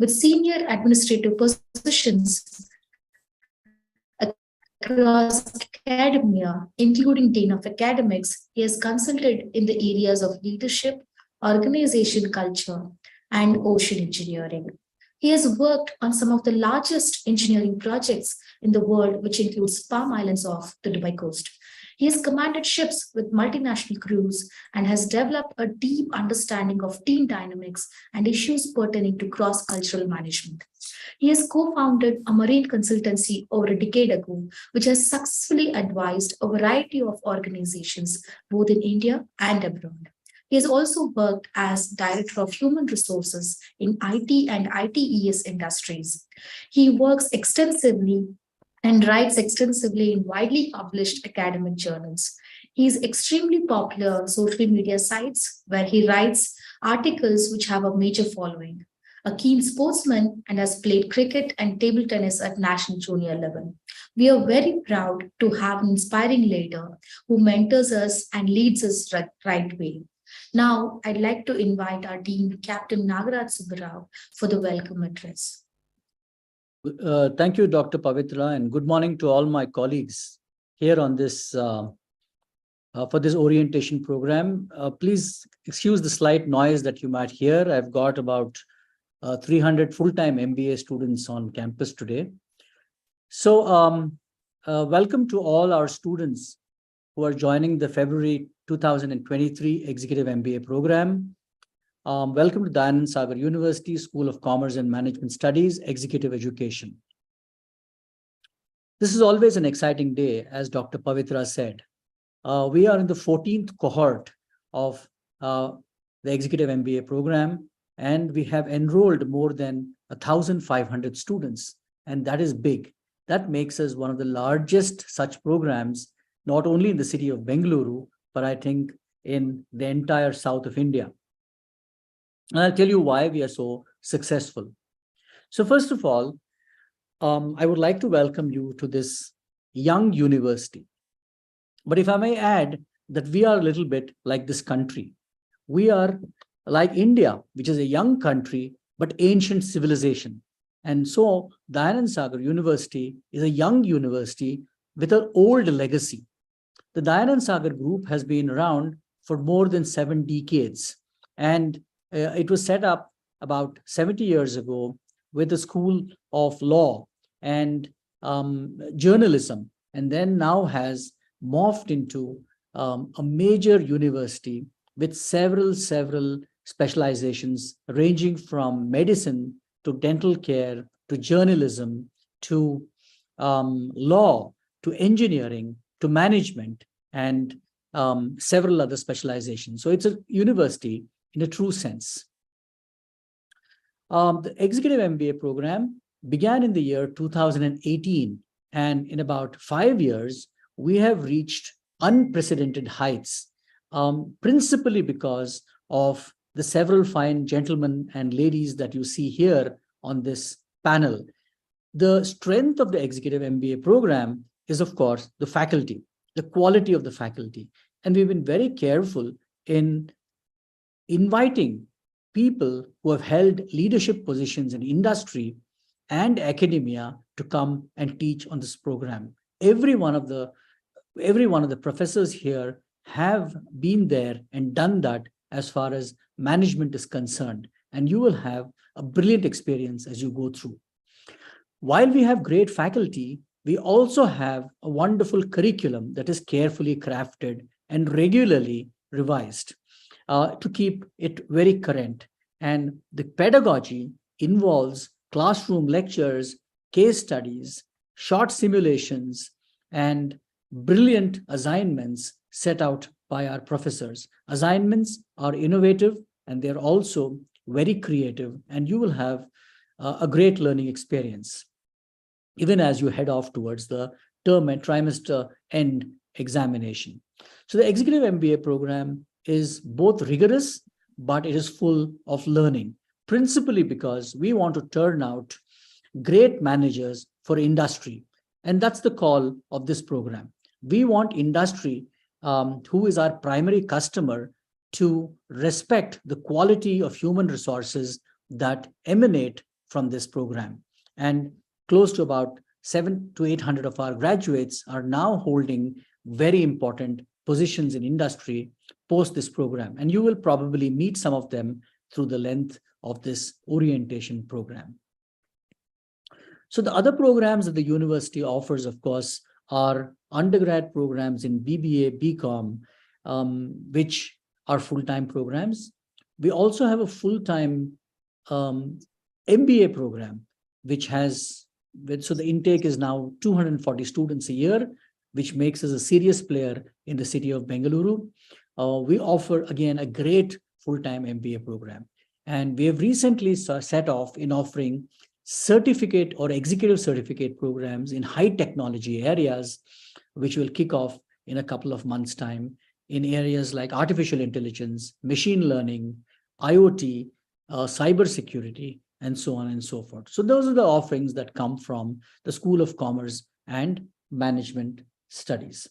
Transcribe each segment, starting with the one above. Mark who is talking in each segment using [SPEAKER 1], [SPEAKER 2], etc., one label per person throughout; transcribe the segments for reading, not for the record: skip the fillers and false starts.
[SPEAKER 1] with senior administrative positions across academia, including Dean of Academics. He has consulted in the areas of leadership, organization culture, and ocean engineering. He has worked on some of the largest engineering projects in the world, which includes Palm Islands off the Dubai coast. He has commanded ships with multinational crews and has developed a deep understanding of team dynamics and issues pertaining to cross-cultural management. He has co-founded a marine consultancy over a decade ago, which has successfully advised a variety of organizations, both in India and abroad. He has also worked as Director of Human Resources in IT and ITES industries. He works extensively and writes extensively in widely published academic journals. He is extremely popular on social media sites where he writes articles which have a major following. A keen sportsman and has played cricket and table tennis at national junior level. We are very proud to have an inspiring leader who mentors us and leads us right way. Now, I'd like to invite our Dean, Captain Nagaraj Subbarao, for the welcome address.
[SPEAKER 2] Thank you, Dr. Pavitra, and good morning to all my colleagues here on this for this orientation program. Please excuse the slight noise that you might hear. I've got about 300 full-time MBA students on campus today. So welcome to all our students who are joining the February 2023 Executive MBA Program. Welcome to Dayanand Sagar University School of Commerce and Management Studies, Executive Education. This is always an exciting day, as Dr. Pavitra said. We are in the 14th cohort of the Executive MBA Program, and we have enrolled more than 1,500 students, and that is big. That makes us one of the largest such programs, not only in the city of Bengaluru, but I think in the entire south of India. And I'll tell you why we are so successful. So first of all, I would like to welcome you to this young university. But if I may add that we are a little bit like this country. We are like India, which is a young country, but ancient civilization. And so Dayanand Sagar University is a young university with an old legacy. The Dayanand Sagar group has been around for more than 7 decades. And it was set up about 70 years ago with a school of law and journalism, and then now has morphed into a major university with several specializations ranging from medicine to dental care to journalism to law to engineering to management and several other specializations. So it's a university in a true sense. The Executive MBA program began in the year 2018, and in about 5 years, we have reached unprecedented heights, principally because of the several fine gentlemen and ladies that you see here on this panel. The strength of the Executive MBA program is, of course, the faculty, the quality of the faculty. And we've been very careful in inviting people who have held leadership positions in industry and academia to come and teach on this program. Every one of the professors here have been there and done that as far as management is concerned. And you will have a brilliant experience as you go through. While we have great faculty, we also have a wonderful curriculum that is carefully crafted and regularly revised to keep it very current. And the pedagogy involves classroom lectures, case studies, short simulations, and brilliant assignments set out by our professors. Assignments are innovative and they're also very creative, and you will have a great learning experience, even as you head off towards the term and trimester end examination. So the Executive MBA program is both rigorous, but it is full of learning, principally because we want to turn out great managers for industry. And that's the call of this program. We want industry, who is our primary customer, to respect the quality of human resources that emanate from this program. And close to about 700 to 800 of our graduates are now holding very important positions in industry post this program. And you will probably meet some of them through the length of this orientation program. So the other programs that the university offers, of course, are undergrad programs in BBA, BCom, which are full-time programs. We also have a full-time MBA program, which has, so the intake is now 240 students a year, which makes us a serious player in the city of Bengaluru. We offer, again, a great full-time MBA program. And we have recently set off in offering certificate or executive certificate programs in high technology areas, which will kick off in a couple of months' time in areas like artificial intelligence, machine learning, IoT, cybersecurity, and so on and so forth. So those are the offerings that come from the School of Commerce and Management Studies.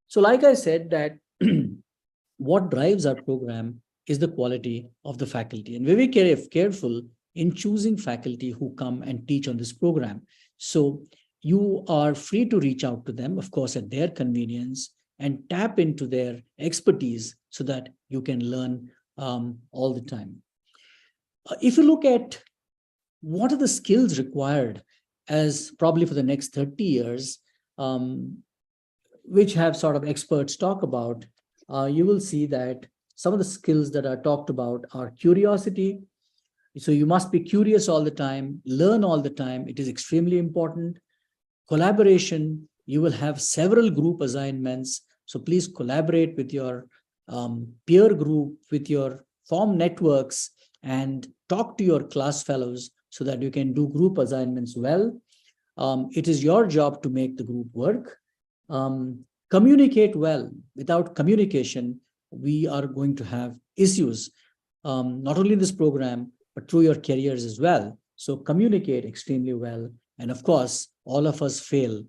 [SPEAKER 2] So like I said, that what drives our program is the quality of the faculty. And very careful in choosing faculty who come and teach on this program. So you are free to reach out to them, of course, at their convenience, and tap into their expertise so that you can learn all the time. If you look at what are the skills required as probably for the next 30 years, which have sort of experts talk about, you will see that some of the skills that are talked about are curiosity. So you must be curious all the time, learn all the time. It is extremely important. Collaboration, you will have several group assignments. So please collaborate with your peer group, with your form networks, and talk to your class fellows so that you can do group assignments well. It is your job to make the group work. Communicate well. Without communication, we are going to have issues, not only in this program, but through your careers as well. So communicate extremely well. And of course, all of us fail.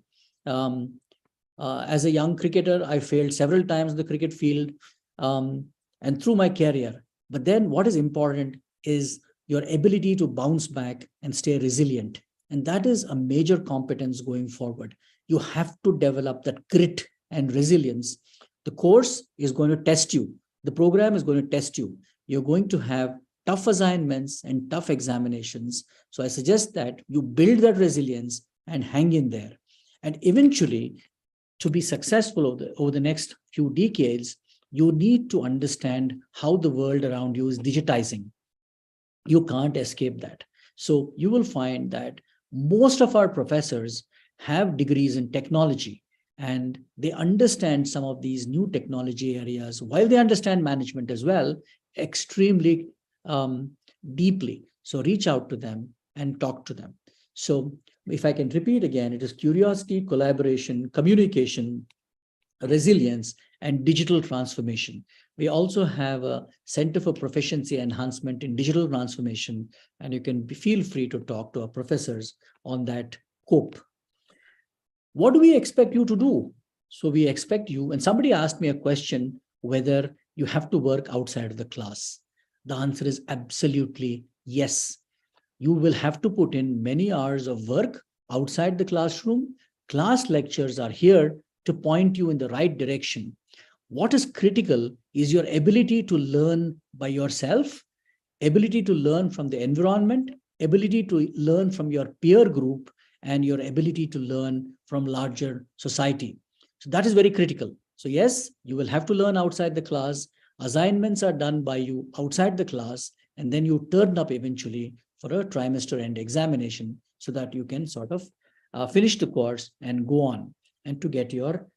[SPEAKER 2] As a young cricketer, I failed several times in the cricket field and through my career. But then what is important is your ability to bounce back and stay resilient. And that is a major competence going forward. You have to develop that grit and resilience. The course is going to test you. The program is going to test you. You're going to have tough assignments and tough examinations. So I suggest that you build that resilience and hang in there. And eventually, to be successful over the next few decades, you need to understand how the world around you is digitizing. You can't escape that. So you will find that most of our professors have degrees in technology, and they understand some of these new technology areas, while they understand management as well, extremely deeply. So reach out to them and talk to them. So if I can repeat again, it is curiosity, collaboration, communication, resilience, and digital transformation. We also have a Center for Proficiency Enhancement in Digital Transformation, and you can feel free to talk to our professors on that scope. What do we expect you to do? So we expect you, and somebody asked me a question whether you have to work outside of the class. The answer is absolutely yes. You will have to put in many hours of work outside the classroom. Class lectures are here to point you in the right direction. What is critical is your ability to learn by yourself, ability to learn from the environment, ability to learn from your peer group, and your ability to learn from larger society. So that is very critical. So yes, you will have to learn outside the class. Assignments are done by you outside the class, and then you turn up eventually for a trimester end examination so that you can sort of finish the course and go on and to get your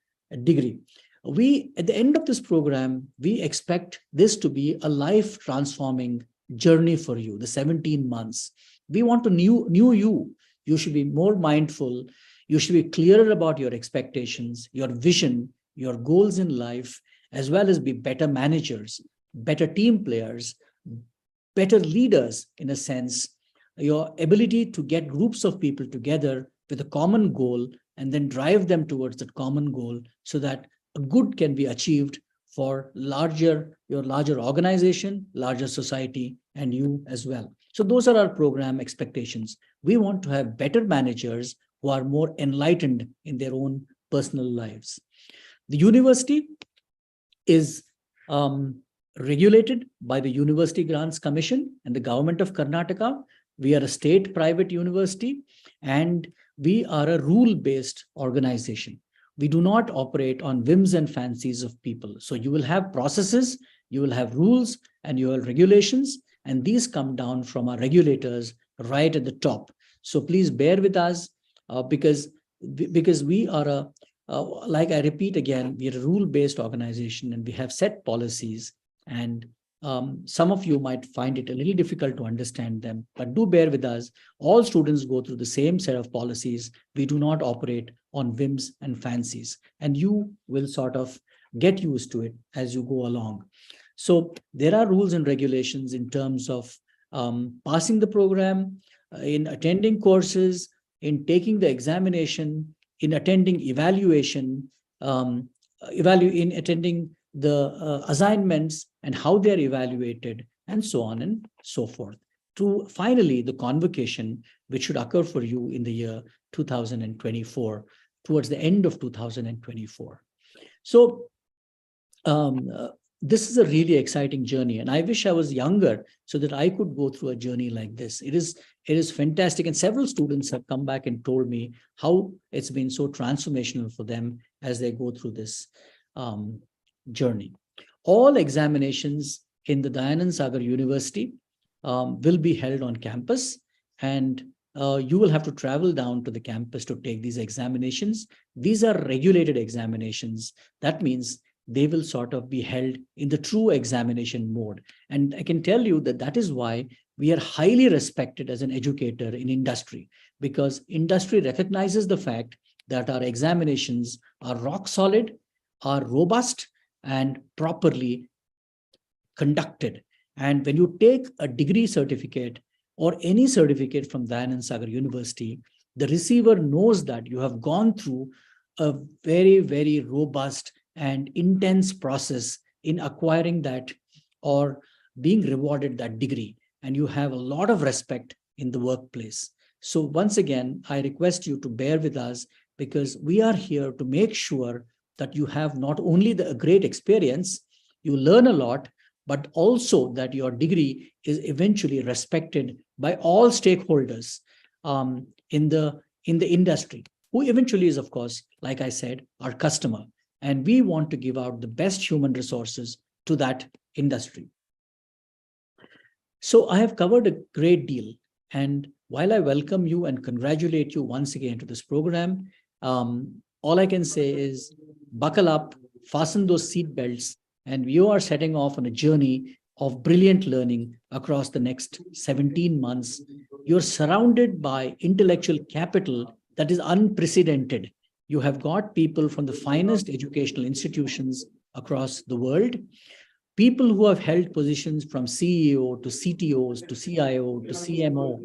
[SPEAKER 2] degree. At the end of this program, we expect this to be a life transforming journey for you, the 17 months. We want to know you. You should be more mindful. You should be clearer about your expectations, your vision, your goals in life, as well as be better managers, better team players, better leaders in a sense, your ability to get groups of people together with a common goal and then drive them towards that common goal so that a good can be achieved for your larger organization, larger society, and you as well. So those are our program expectations. We want to have better managers who are more enlightened in their own personal lives. The university is regulated by the University Grants Commission and the government of Karnataka. We are a state private university, and we are a rule-based organization. We do not operate on whims and fancies of people. So you will have processes, you will have rules, and you will have regulations, and these come down from our regulators right at the top. So please bear with us because we are like I repeat again, we are a rule-based organization, and we have set policies, and some of you might find it a little difficult to understand them, but do bear with us. All students go through the same set of policies. We do not operate on whims and fancies, and you will sort of get used to it as you go along. So there are rules and regulations in terms of passing the program, in attending courses, in taking the examination, in attending evaluation, in attending the assignments and how they're evaluated, and so on and so forth. To finally, the convocation, which should occur for you in the year 2024, towards the end of 2024. So this is a really exciting journey, and I wish I was younger so that I could go through a journey like this. It is fantastic, and several students have come back and told me how it's been so transformational for them as they go through this journey. All examinations in the Dayanand Sagar University will be held on campus, and you will have to travel down to the campus to take these examinations. These are regulated examinations. That means they will sort of be held in the true examination mode. And I can tell you that that is why we are highly respected as an educator in industry, because industry recognizes the fact that our examinations are rock solid, are robust, and properly conducted. And when you take a degree certificate or any certificate from Dayanand Sagar University, the receiver knows that you have gone through a very, very robust and intense process in acquiring that or being rewarded that degree. And you have a lot of respect in the workplace. So once again, I request you to bear with us, because we are here to make sure that you have not only a great experience, you learn a lot, but also that your degree is eventually respected by all stakeholders in the industry, who eventually is, of course, like I said, our customer. And we want to give out the best human resources to that industry. So I have covered a great deal. And while I welcome you and congratulate you once again to this program, all I can say is buckle up, fasten those seat belts, and you are setting off on a journey of brilliant learning across the next 17 months. You're surrounded by intellectual capital that is unprecedented. You have got people from the finest educational institutions across the world, people who have held positions from CEO to CTOs to CIO to CMO,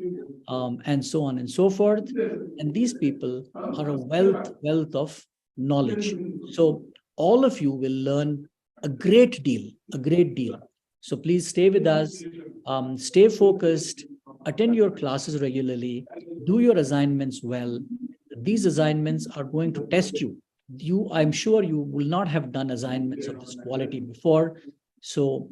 [SPEAKER 2] and so on and so forth. And these people are a wealth of knowledge. So all of you will learn a great deal. So please stay with us, stay focused, attend your classes regularly, do your assignments well. These assignments are going to test you. I'm sure you will not have done assignments of this quality before. So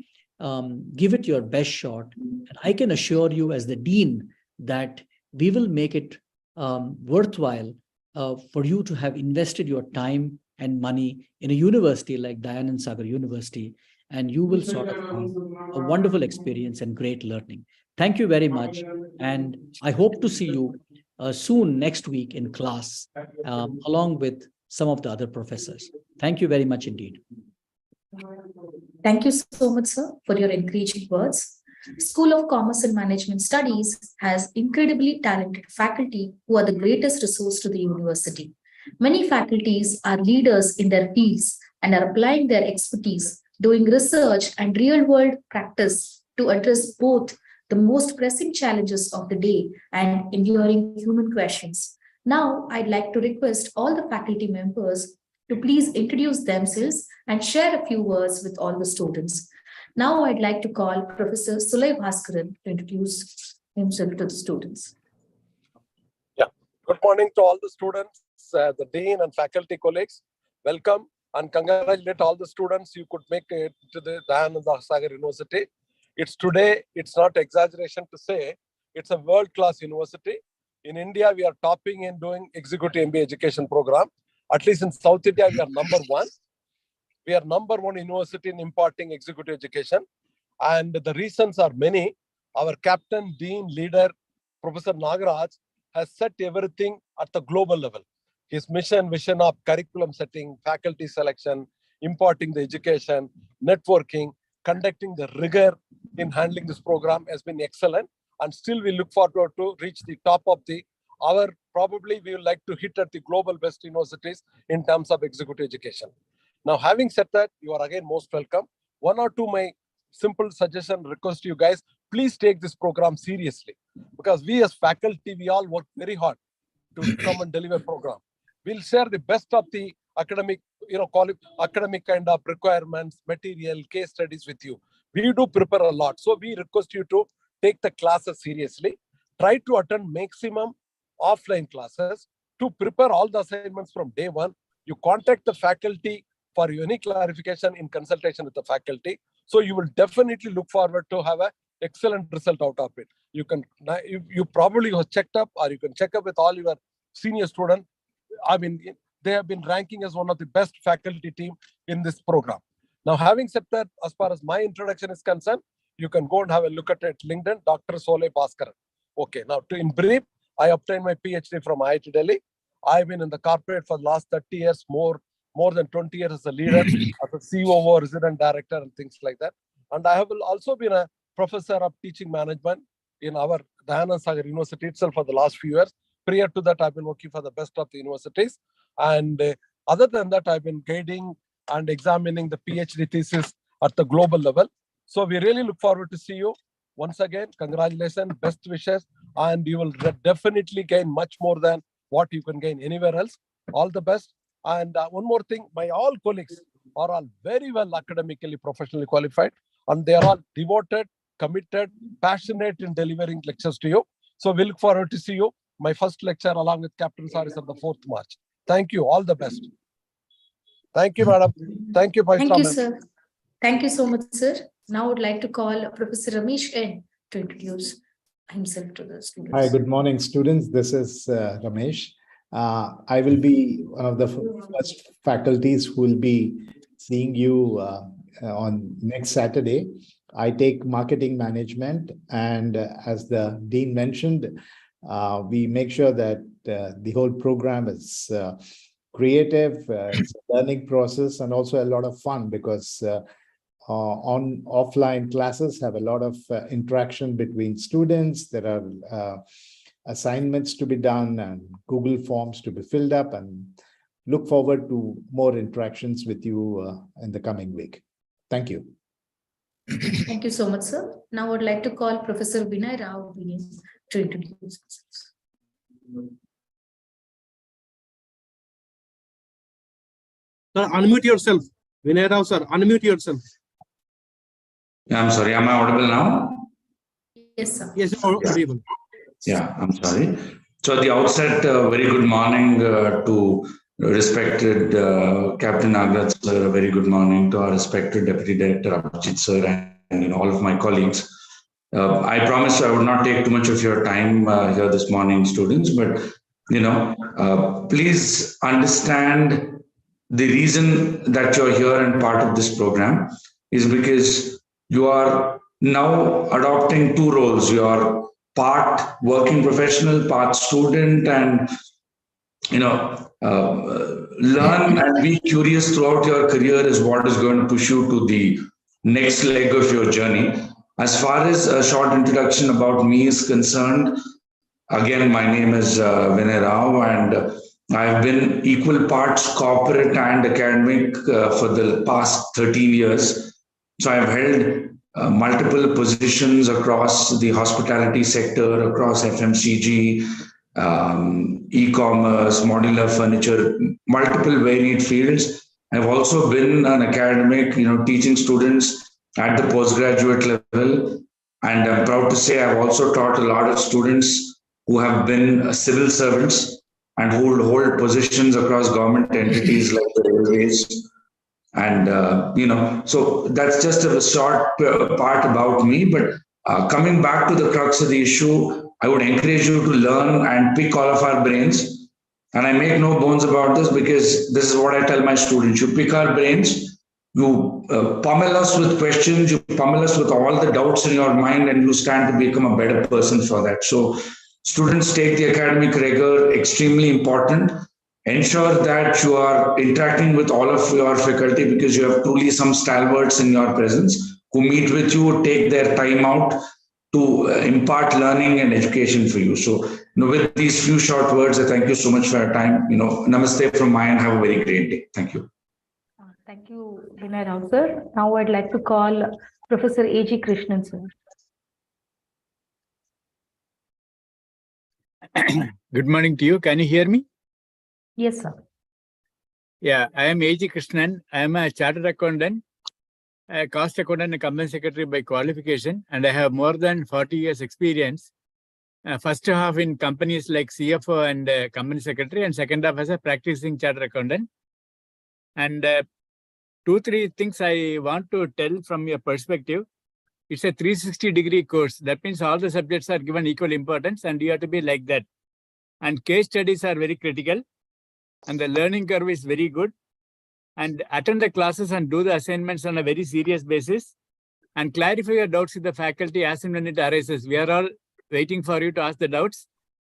[SPEAKER 2] give it your best shot. And I can assure you as the dean that we will make it worthwhile for you to have invested your time and money in a university like Dayanand Sagar University, and you will sort of have a wonderful experience and great learning. Thank you very much. And I hope to see you soon next week in class, along with some of the other professors. Thank you very much indeed.
[SPEAKER 1] Thank you so much, sir, for your encouraging words. School of Commerce and Management Studies has incredibly talented faculty who are the greatest resource to the university. Many faculties are leaders in their fields and are applying their expertise, doing research and real-world practice to address both the most pressing challenges of the day and enduring human questions. Now, I'd like to request all the faculty members to please introduce themselves and share a few words with all the students. Now, I'd like to call Professor Sulay Bhaskaran to introduce himself to the students.
[SPEAKER 3] Yeah. Good morning to all the students, the dean and faculty colleagues. Welcome and congratulate all the students you could make it to the Anand Sagar University. It's today, it's not exaggeration to say, it's a world-class university. In India, we are topping in doing Executive MBA education program. At least in South India, we are number one. We are number one university in imparting executive education. And the reasons are many. Our captain, dean, leader, Professor Nagaraj, has set everything at the global level. His mission, vision of curriculum setting, faculty selection, imparting the education, networking, conducting the rigor in handling this program has been excellent. And still we look forward to reach the top of probably we would like to hit at the global best universities in terms of executive education. Now, having said that, you are again most welcome. One or two my simple suggestion, request to you guys, please take this program seriously. Because we as faculty, we all work very hard to come and deliver program. We'll share the best of the academic, academic kind of requirements, material, case studies with you. We do prepare a lot. So we request you to take the classes seriously. Try to attend maximum offline classes to prepare all the assignments from day one. You contact the faculty for any clarification in consultation with the faculty. So you will definitely look forward to have an excellent result out of it. You probably have checked up, or you can check up with all your senior students. I mean, they have been ranking as one of the best faculty team in this program. Now, having said that, as far as my introduction is concerned, you can go and have a look at it, LinkedIn, Dr. Sole Bhaskaran. Okay, now in brief, I obtained my PhD from IIT Delhi. I've been in the corporate for the last 30 years, more than 20 years as a leader, as a COO, resident director, and things like that. And I have also been a professor of teaching management in the Anand Sagar University itself for the last few years. Prior to that, I've been working for the best of the universities. And other than that, I've been guiding and examining the PhD thesis at the global level. So we really look forward to see you. Once again, congratulations, best wishes, and you will definitely gain much more than what you can gain anywhere else. All the best. And one more thing, my all colleagues are all very well academically, professionally qualified, and they are all devoted, committed, passionate in delivering lectures to you. So we look forward to see you. My first lecture along with Captain Sir is on the 4th March. Thank you. All the best. Thank you, madam. Thank you,
[SPEAKER 1] Thank you, sir. Thank you so much, sir. Now I would like to call Professor Ramesh in to introduce himself to the students.
[SPEAKER 4] Hi, good morning, students. This is Ramesh. I will be one of the first faculties who will be seeing you on next Saturday. I take marketing management, and as the dean mentioned, we make sure that the whole program is creative, it's a learning process, and also a lot of fun, because on offline classes have a lot of interaction between students. There are assignments to be done and Google forms to be filled up, and look forward to more interactions with you in the coming week. Thank you.
[SPEAKER 1] Thank you so much, sir. Now I would like to call Professor Vinay Rao to introduce himself.
[SPEAKER 5] Sir, unmute yourself. Vinay Rao, sir, unmute yourself.
[SPEAKER 6] Yeah, I'm sorry. Am I audible now?
[SPEAKER 1] Yes, sir.
[SPEAKER 5] Yes, audible.
[SPEAKER 6] Yeah, I'm sorry. So at the outset, very good morning to respected Captain Nagaraj sir. A very good morning to our respected Deputy Director Abhijit sir, and all of my colleagues. I promise I would not take too much of your time here this morning, students. But please understand the reason that you're here and part of this program is because you are now adopting two roles. You are part working professional, part student, and learn and be curious throughout your career is what is going to push you to the next leg of your journey. As far as a short introduction about me is concerned, again, my name is Vinay Rao, and I've been equal parts corporate and academic for the past 13 years. So I've held multiple positions across the hospitality sector, across FMCG, e-commerce, modular furniture, multiple varied fields. I've also been an academic, teaching students at the postgraduate level. And I'm proud to say I've also taught a lot of students who have been civil servants and who hold positions across government entities like the railways. And, so that's just a short part about me. But coming back to the crux of the issue, I would encourage you to learn and pick all of our brains. And I make no bones about this because this is what I tell my students. You pick our brains, you pummel us with questions, you pummel us with all the doubts in your mind, and you stand to become a better person for that. So students, take the academic rigor extremely important. Ensure that you are interacting with all of your faculty because you have truly some stalwarts in your presence who meet with you, take their time out to impart learning and education for you. So, with these few short words, I thank you so much for your time. Namaste from my end. Have a very great day. Thank you.
[SPEAKER 7] Thank you, Vinay Rao, sir. Now I'd like to call Professor A.G. Krishnan, sir.
[SPEAKER 8] Good morning to you. Can you hear me?
[SPEAKER 7] Yes, sir.
[SPEAKER 8] Yeah, I am A.G. Krishnan. I am a chartered accountant, a cost accountant and company secretary by qualification, and I have more than 40 years experience. First half in companies like CFO and company secretary, and second half as a practicing chartered accountant. And 2-3 things I want to tell from your perspective. It's a 360-degree course. That means all the subjects are given equal importance, and you have to be like that. And case studies are very critical, and the learning curve is very good. And attend the classes and do the assignments on a very serious basis, and clarify your doubts with the faculty as and when it arises. We are all waiting for you to ask the doubts,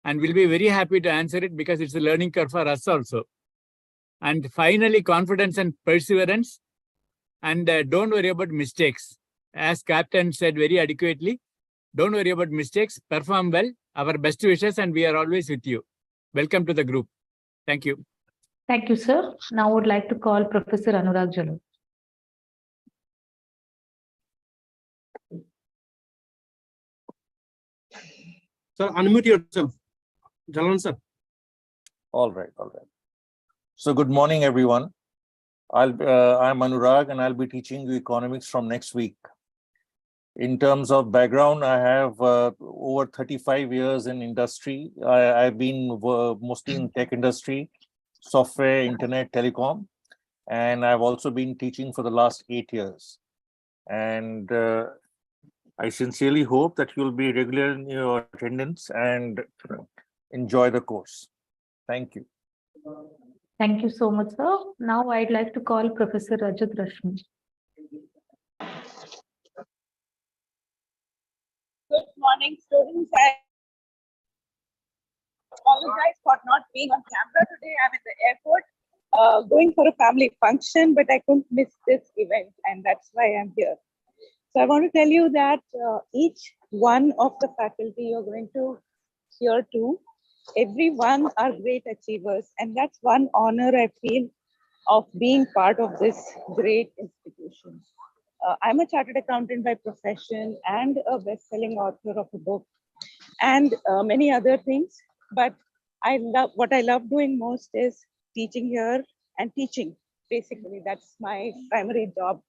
[SPEAKER 8] and we'll be very happy to answer it because it's a learning curve for us also. And finally, confidence and perseverance, and don't worry about mistakes. As Captain said very adequately, don't worry about mistakes, perform well, our best wishes, and we are always with you. Welcome to the group. Thank you.
[SPEAKER 7] Thank you, sir. Now I would like to call Professor Anurag Jalu.
[SPEAKER 5] Sir, unmute yourself. Jalan, sir.
[SPEAKER 9] All right. So good morning, everyone. I'm Anurag, and I'll be teaching you economics from next week. In terms of background, I have over 35 years in industry. I've been mostly in tech industry, software, internet, telecom, and I've also been teaching for the last 8 years. And I sincerely hope that you'll be regular in your attendance and enjoy the course. Thank you.
[SPEAKER 7] Thank you so much, sir. Now I'd like to call Professor Rajat Rashmi.
[SPEAKER 10] Good morning, students. I apologize for not being on camera today. I'm in the airport going for a family function, but I couldn't miss this event, and that's why I'm here. So I want to tell you that each one of the faculty you're going to hear to, everyone are great achievers, and that's one honor I feel of being part of this great institution. I'm a chartered accountant by profession and a best-selling author of a book and many other things. But what I love doing most is teaching here and teaching. Basically, that's my primary job.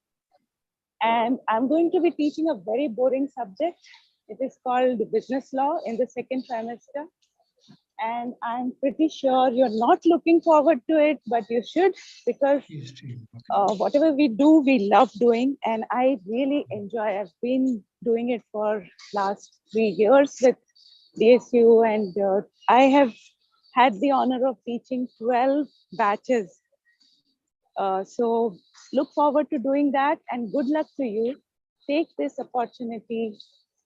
[SPEAKER 10] And I'm going to be teaching a very boring subject. It is called business law in the second trimester. And I'm pretty sure you're not looking forward to it, but you should, because whatever we do, we love doing, and I really enjoy. I've been doing it for last 3 years with DSU, and I have had the honor of teaching 12 batches. So look forward to doing that, and good luck to you. Take this opportunity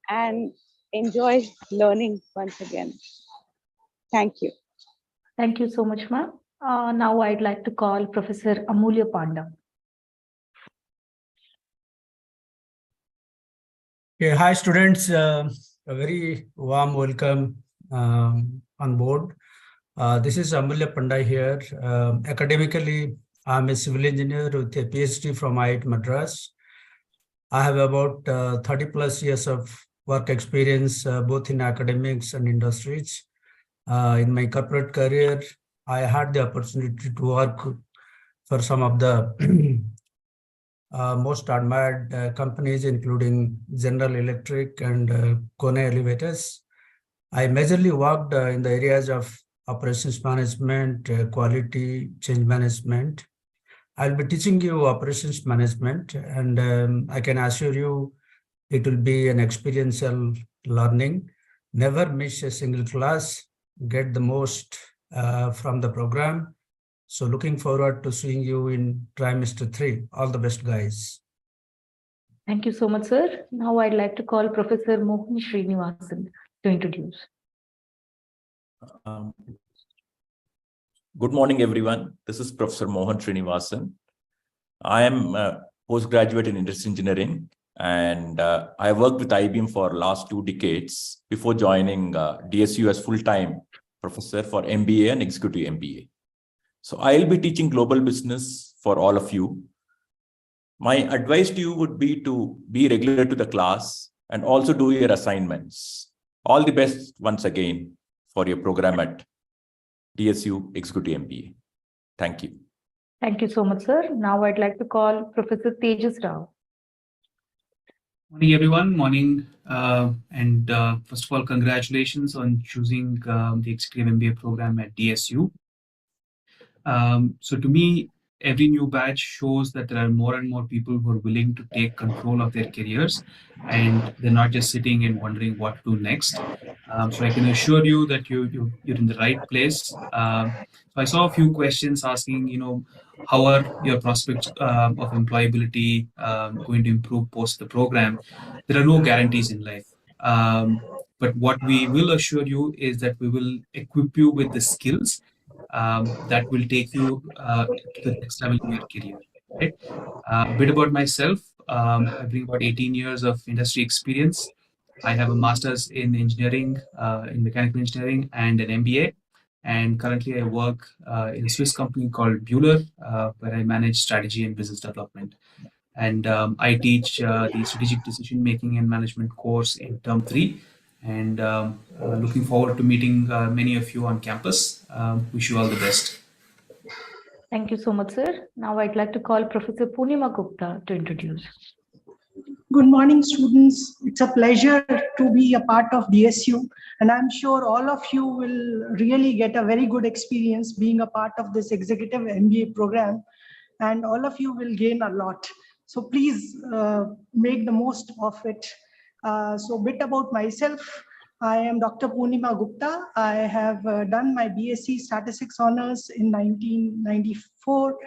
[SPEAKER 10] and enjoy learning once again. Thank you.
[SPEAKER 7] Thank you so much, ma'am. Now I'd like to call Professor Amulya Panda.
[SPEAKER 11] Okay, hi students, a very warm welcome on board. This is Amulya Panda here. Academically, I'm a civil engineer with a PhD from IIT Madras. I have about 30 plus years of work experience both in academics and industries. In my corporate career, I had the opportunity to work for some of the most admired companies, including General Electric and Kone Elevators. I majorly worked in the areas of operations management, quality, change management. I'll be teaching you operations management, and I can assure you it will be an experiential learning. Never miss a single class, get the most from the program. So looking forward to seeing you in trimester 3. All the best, guys.
[SPEAKER 7] Thank you so much, sir. Now I'd like to call Professor Mohan Srinivasan to introduce.
[SPEAKER 12] Good morning, everyone. This is Professor Mohan Srinivasan. I am a postgraduate in industrial engineering, and I worked with IBM for last 2 decades before joining DSU as full-time professor for MBA and Executive MBA. So I'll be teaching global business for all of you. My advice to you would be to be regular to the class and also do your assignments. All the best once again for your program at DSU Executive MBA. Thank you.
[SPEAKER 7] Thank you so much, sir. Now I'd like to call Professor Tejas Rao.
[SPEAKER 13] Morning, everyone. Morning. First of all, congratulations on choosing the Executive MBA program at DSU. So to me, every new batch shows that there are more and more people who are willing to take control of their careers, and they're not just sitting and wondering what to do next. So I can assure you that you're in the right place. So I saw a few questions asking, how are your prospects of employability going to improve post the program? There are no guarantees in life. But what we will assure you is that we will equip you with the skills that will take you to the next level in your career. Right? A bit about myself. I bring about 18 years of industry experience. I have a master's in engineering, in mechanical engineering, and an MBA. And currently I work in a Swiss company called Bueller, where I manage strategy and business development. And I teach the strategic decision making and management course in term 3. And looking forward to meeting many of you on campus. Wish you all the best.
[SPEAKER 7] Thank you so much, sir. Now I'd like to call Professor Punima Gupta to introduce.
[SPEAKER 14] Good morning, students. It's a pleasure to be a part of DSU, and I'm sure all of you will really get a very good experience being a part of this Executive MBA program, and all of you will gain a lot. So please make the most of it. So a bit about myself. I am Dr. Punima Gupta. I have done my BSc Statistics Honors in 1994.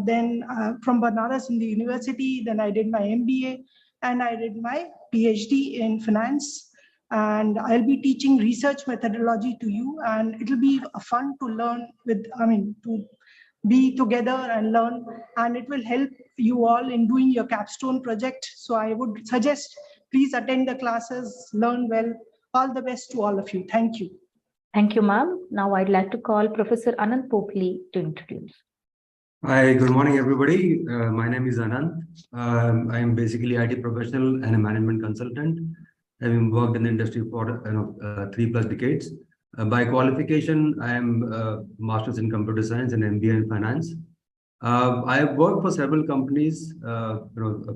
[SPEAKER 14] Then from Banaras in the university, then I did my MBA and I did my PhD in finance. And I'll be teaching research methodology to you, and it'll be fun to learn with, to be together and learn, and it will help you all in doing your capstone project. So I would suggest, please attend the classes, learn well. All the best to all of you. Thank you.
[SPEAKER 7] Thank you, ma'am. Now I'd like to call Professor Anand Popli to introduce.
[SPEAKER 15] Hi, good morning, everybody. My name is Anand. I am basically IT professional and a management consultant. Having worked in the industry for 3+ decades. By qualification, I am Masters in Computer Science and MBA in Finance. I have worked for several companies. A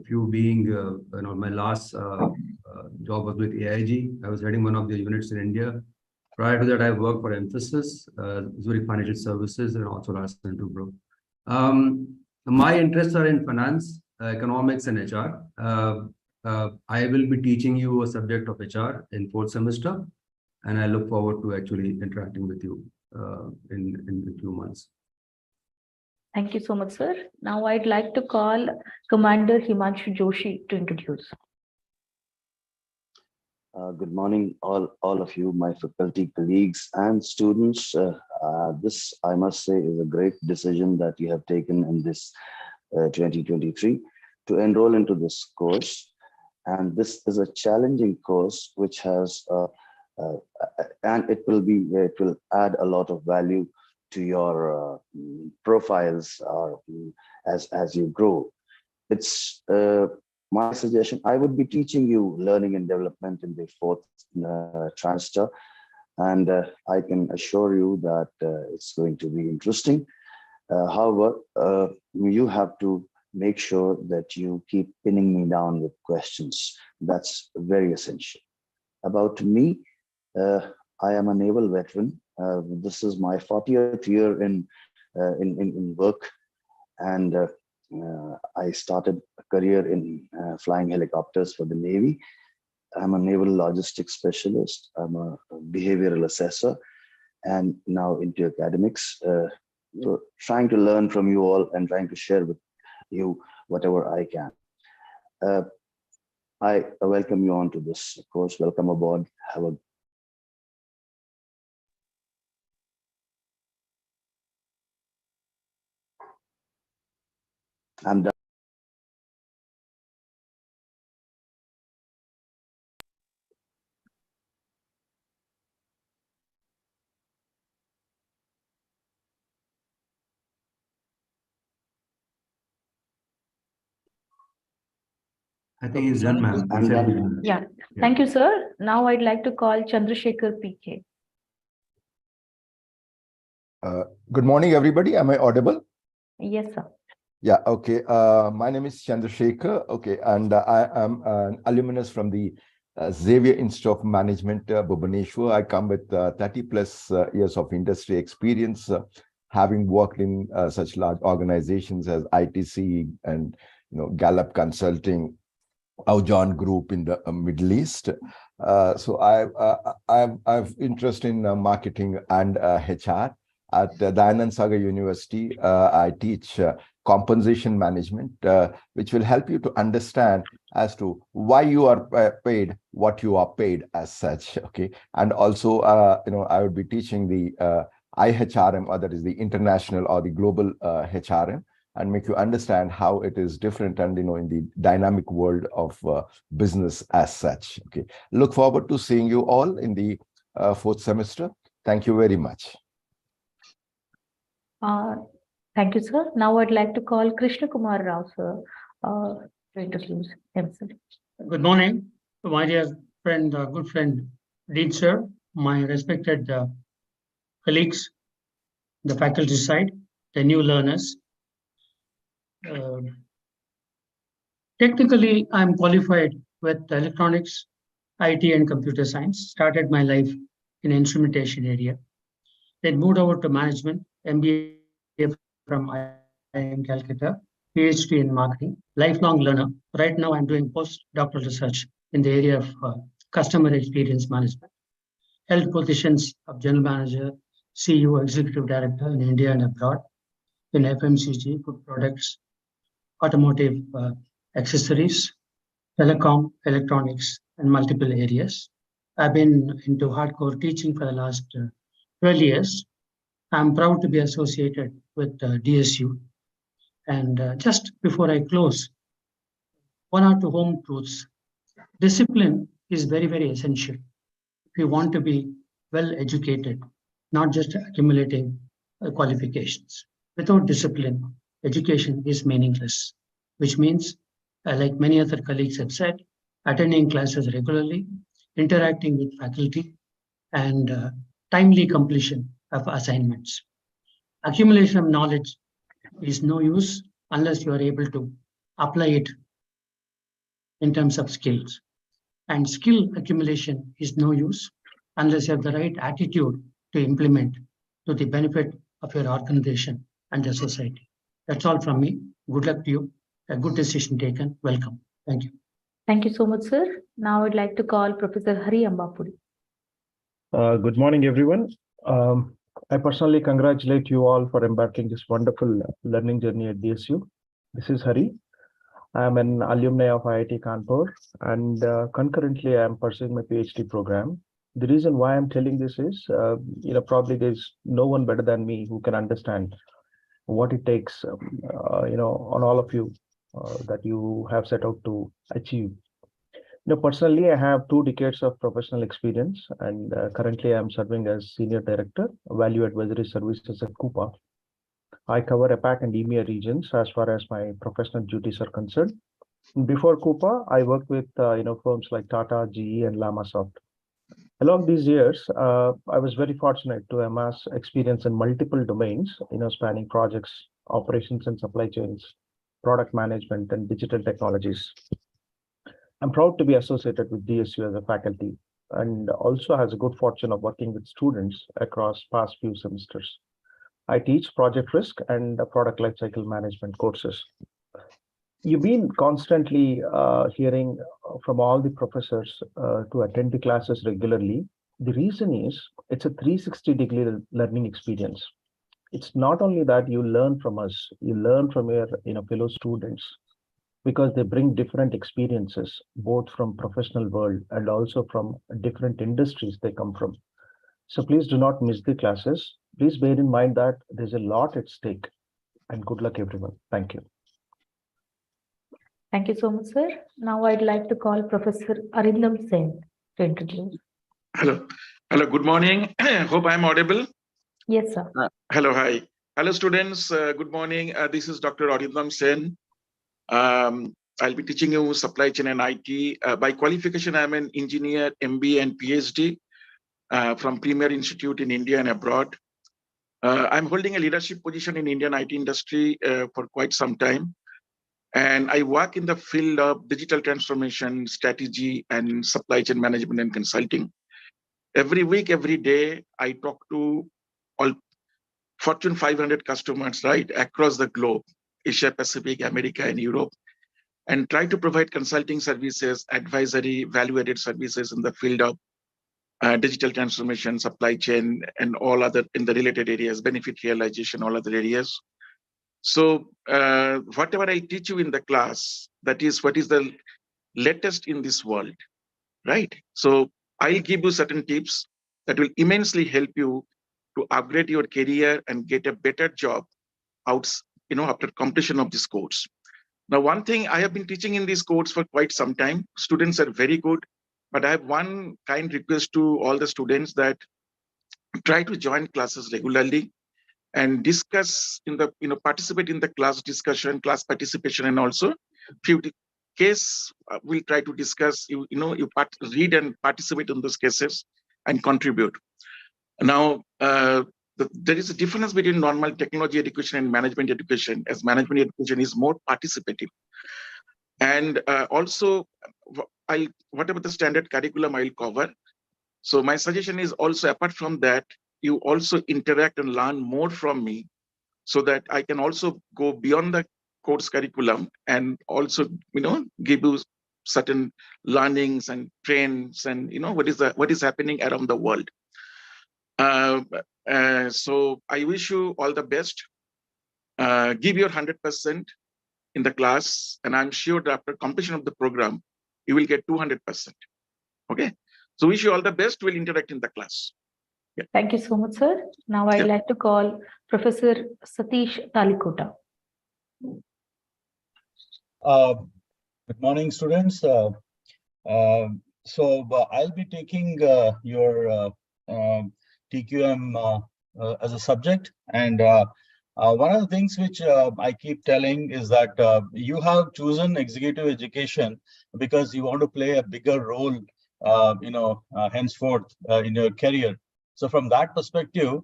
[SPEAKER 15] few being, my last job was with AIG. I was heading one of the units in India. Prior to that, I worked for Emphasis, Zurich Financial Services, and also last Central Group. My interests are in finance, economics, and HR. I will be teaching you a subject of HR in 4th semester, and I look forward to actually interacting with you in a few months.
[SPEAKER 7] Thank you so much, sir. Now I'd like to call Commander Hemanshu Joshi to introduce.
[SPEAKER 16] Good morning, all of you, my faculty colleagues and students. This, I must say, is a great decision that you have taken in this 2023 to enroll into this course. And this is a challenging course, which has, and it will add a lot of value to your profiles as you grow. It's my suggestion. I would be teaching you learning and development in the 4th trimester, and I can assure you that it's going to be interesting. However, you have to make sure that you keep pinning me down with questions. That's very essential. About me, I am a naval veteran. This is my 40th year in work, and I started a career in flying helicopters for the Navy. I'm a naval logistics specialist. I'm a behavioral assessor, and now into academics. So trying to learn from you all and trying to share with you whatever I can. I welcome you on to this course. Welcome aboard. Have a I'm done.
[SPEAKER 15] I think he's done, ma'am.
[SPEAKER 16] I'm done.
[SPEAKER 7] Yeah, thank you, sir. Now I'd like to call Chandrashekhar PK.
[SPEAKER 17] Good morning, everybody. Am I audible?
[SPEAKER 7] Yes, sir.
[SPEAKER 17] Yeah, okay. My name is Chandrashekhar. Okay, and I am an alumnus from the Xavier Institute of Management, Bhubaneswar. I come with 30 plus years of industry experience, having worked in such large organizations as ITC and Gallup Consulting, Aujan Group in the Middle East. So I have interest in marketing and HR. At the Anand Sagar University, I teach compensation management, which will help you to understand as to why you are paid what you are paid as such. Okay, and also I would be teaching the IHRM, or that is the international or the global HRM, and make you understand how it is different and in the dynamic world of business as such. Okay, look forward to seeing you all in the fourth semester. Thank you very much.
[SPEAKER 7] Thank you, sir. Now I'd like to call Krishna Kumar Rao, sir, to introduce himself.
[SPEAKER 18] Good morning, my dear friend, good friend, Dean sir, my respected colleagues, the faculty side, the new learners. Technically, I'm qualified with electronics, IT, and computer science. Started my life in instrumentation area. Then moved over to management, MBA from IIM Calcutta, PhD in marketing, lifelong learner. Right now, I'm doing postdoctoral research in the area of customer experience management. Held positions of general manager, CEO, executive director in India and abroad, in FMCG, food products, automotive accessories, telecom, electronics, and multiple areas. I've been into hardcore teaching for the last 12 years. I'm proud to be associated with DSU. And just before I close, one or two home truths. Discipline is very, very essential if you want to be well educated, not just accumulating qualifications. Without discipline, education is meaningless, which means, like many other colleagues have said, attending classes regularly, interacting with faculty, and timely completion of assignments. Accumulation of knowledge is no use unless you are able to apply it in terms of skills. And skill accumulation is no use unless you have the right attitude to implement to the benefit of your organization and the society. That's all from me. Good luck to you. A good decision taken. Welcome. Thank you.
[SPEAKER 7] Thank you so much, sir. Now I'd like to call Professor Hari Ambapudi.
[SPEAKER 19] Good morning, everyone. I personally congratulate you all for embarking this wonderful learning journey at DSU. This is Hari. I am an alumni of IIT Kanpur, and concurrently I am pursuing my PhD program. The reason why I'm telling this is, probably there's no one better than me who can understand what it takes, on all of you that you have set out to achieve. Personally, I have 2 decades of professional experience, and currently I'm serving as Senior Director, Value Advisory Services at Coupa. I cover APAC and EMEA regions as far as my professional duties are concerned. Before Coupa, I worked with firms like Tata, GE, and Lamasoft. Along these years, I was very fortunate to amass experience in multiple domains, spanning projects, operations, and supply chains, product management, and digital technologies. I'm proud to be associated with DSU as a faculty and also has a good fortune of working with students across past few semesters. I teach project risk and product lifecycle management courses. You've been constantly hearing from all the professors to attend the classes regularly. The reason is it's a 360-degree learning experience. It's not only that you learn from us, you learn from your fellow students, because they bring different experiences, both from professional world and also from different industries they come from. So please do not miss the classes. Please bear in mind that there's a lot at stake, and good luck, everyone. Thank you.
[SPEAKER 7] Thank you so much, sir. Now I'd like to call Professor Arindam Sen to introduce.
[SPEAKER 20] Hello. Hello, good morning. Hope I'm audible.
[SPEAKER 7] Yes, sir.
[SPEAKER 20] Hello, hi. Hello, students. Good morning. This is Dr. Arindam Sen. I'll be teaching you supply chain and IT. By qualification, I'm an engineer, MBA and PhD from Premier Institute in India and abroad. I'm holding a leadership position in Indian IT industry for quite some time. And I work in the field of digital transformation, strategy, and supply chain management and consulting. Every week, every day, I talk to all Fortune 500 customers, right, across the globe, Asia Pacific, America, and Europe, and try to provide consulting services, advisory, value-added services in the field of digital transformation, supply chain, and all other in the related areas, benefit realization, all other areas. So whatever I teach you in the class, that is what is the latest in this world, right? So I'll give you certain tips that will immensely help you to upgrade your career and get a better job out, after completion of this course. Now, one thing I have been teaching in this course for quite some time. Students are very good, but I have one kind request to all the students that try to join classes regularly and discuss in the, participate in the class discussion, class participation, and also few case we'll try to discuss, read and participate in those cases and contribute. Now, there is a difference between normal technology education and management education, as management education is more participative. And also, whatever the standard curriculum I'll cover. So my suggestion is also, apart from that, you also interact and learn more from me so that I can also go beyond the course curriculum and also, give you certain learnings and trends and, what is happening around the world. So I wish you all the best. Give your 100% in the class, and I'm sure that after completion of the program, you will get 200%. Okay. So wish you all the best. We'll interact in the class. Yeah.
[SPEAKER 7] Thank you so much, sir. Now I'd like to call Professor Satish Tikota.
[SPEAKER 21] Good morning, students. So I'll be taking your TQM as a subject, and one of the things which I keep telling is that you have chosen executive education because you want to play a bigger role, henceforth in your career. So from that perspective,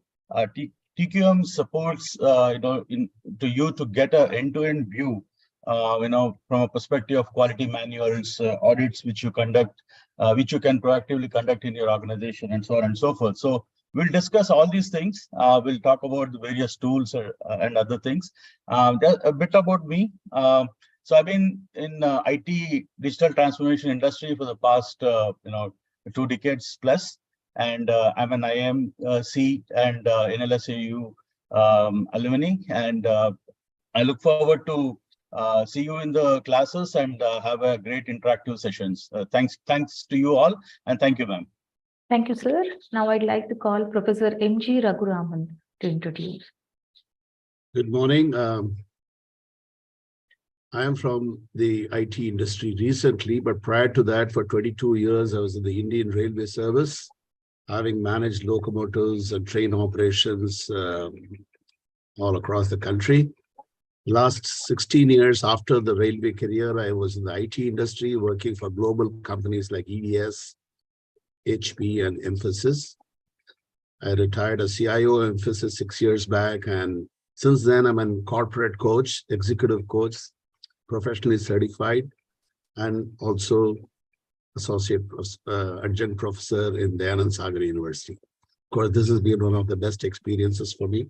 [SPEAKER 21] TQM supports, to you to get an end-to-end view, from a perspective of quality manuals, audits which you conduct, which you can proactively conduct in your organization, and so on and so forth. So we'll discuss all these things. We'll talk about the various tools and other things. Just a bit about me. So I've been in IT digital transformation industry for the past, 2 decades plus. And I'm an IMC and NLSAU alumni. And I look forward to see you in the classes and have a great interactive sessions. Thanks to you all, and thank you, ma'am.
[SPEAKER 7] Thank you, sir. Now I'd like to call Professor MG Raghuraman to introduce.
[SPEAKER 22] Good morning. I am from the IT industry recently, but prior to that, for 22 years, I was in the Indian Railway Service, having managed locomotives and train operations all across the country. Last 16 years after the railway career, I was in the IT industry, working for global companies like EDS, HP, and Emphasis. I retired as CIO of Emphasis 6 years back, and since then I'm a corporate coach, executive coach, professionally certified, and also adjunct professor in the Anand Sagar University. Of course, this has been one of the best experiences for me.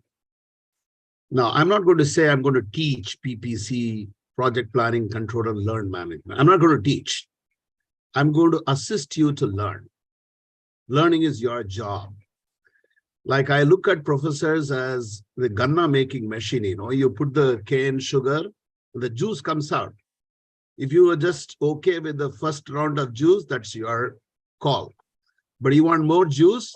[SPEAKER 22] Now, I'm not going to say I'm going to teach PPC, project planning, control, and learn management. I'm not going to teach. I'm going to assist you to learn. Learning is your job. Like I look at professors as the ganna making machine, you put the cane sugar, the juice comes out. If you are just okay with the first round of juice, that's your call. But you want more juice,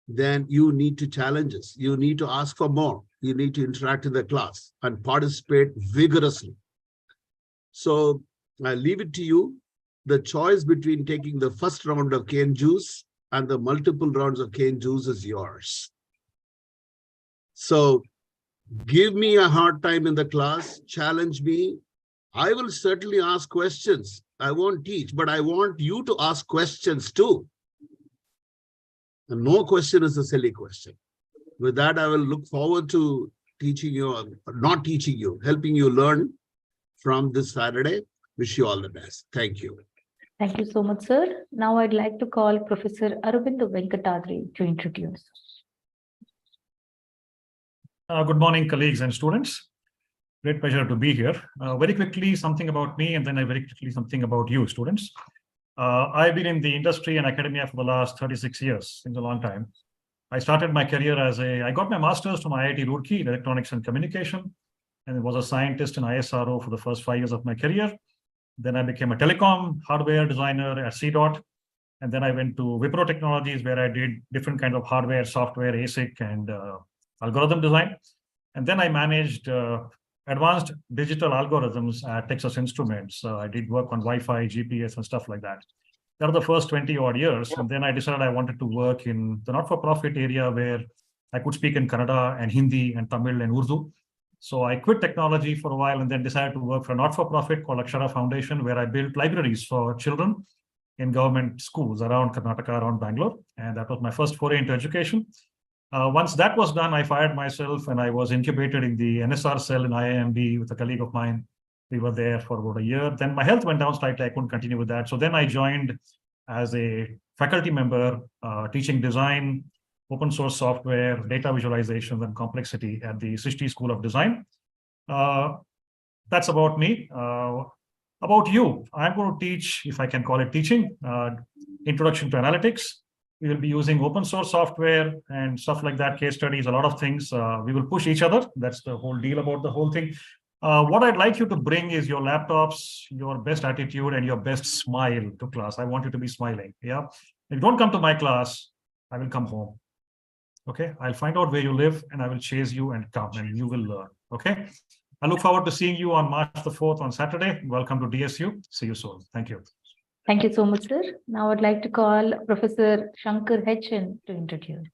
[SPEAKER 22] then you need to challenge us. You need to ask for more. You need to interact in the class and participate vigorously. So I leave it to you. The choice between taking the first round of cane juice and the multiple rounds of cane juice is yours. So give me a hard time in the class, challenge me. I will certainly ask questions. I won't teach, but I want you to ask questions too. And no question is a silly question. With that, I will look forward to teaching you, not teaching you, helping you learn from this Saturday. Wish you all the best. Thank you.
[SPEAKER 7] Thank you so much, sir. Now I'd like to call Professor Arobindo Venkatadri to introduce.
[SPEAKER 2] Good morning, colleagues and students. Great pleasure to be here. Very quickly, something about me, and then very quickly something about you, students. I've been in the industry and academia for the last 36 years, in a long time. I started my career I got my master's from IIT Roorkee in electronics and communication, and was a scientist in ISRO for the first 5 years of my career. Then I became a telecom hardware designer at CDOT. And then I went to Wipro Technologies, where I did different kinds of hardware, software, ASIC, and algorithm design. And then I managed advanced digital algorithms at Texas Instruments. I did work on Wi-Fi, GPS, and stuff like that. That were the first 20 odd years. And then I decided I wanted to work in the not-for-profit area where I could speak in Kannada and Hindi and Tamil and Urdu. So I quit technology for a while and then decided to work for a not-for-profit called Akshara Foundation, where I built libraries for children in government schools around Karnataka, around Bangalore. And that was my first foray into education. Once that was done, I fired myself and I was incubated in the NSR cell in IIMB with a colleague of mine. We were there for about a year. Then my health went down slightly. I couldn't continue with that. So then I joined as a faculty member, teaching design, open source software, data visualization, and complexity at the Srishti School of Design. That's about me. About you, I'm going to teach, if I can call it teaching, introduction to analytics. We will be using open source software and stuff like that, case studies, a lot of things. We will push each other. That's the whole deal about the whole thing. What I'd like you to bring is your laptops, your best attitude, and your best smile to class. I want you to be smiling. Yeah. If you don't come to my class, I will come home. Okay. I'll find out where you live and I will chase you and come and you will learn. Okay. I look forward to seeing you on March the 4th on Saturday. Welcome to DSU. See you soon. Thank you.
[SPEAKER 7] Thank you so much, sir. Now I'd like to call Professor Shankar H.N. to introduce.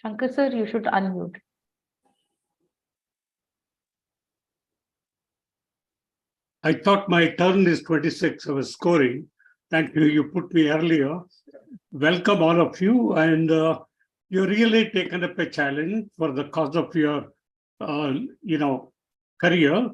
[SPEAKER 7] Shankar, sir, you should unmute.
[SPEAKER 3] I thought my turn is 26. I was scoring. Thank you. You put me earlier. Welcome all of you. And you really taken up a challenge for the cause of your, career.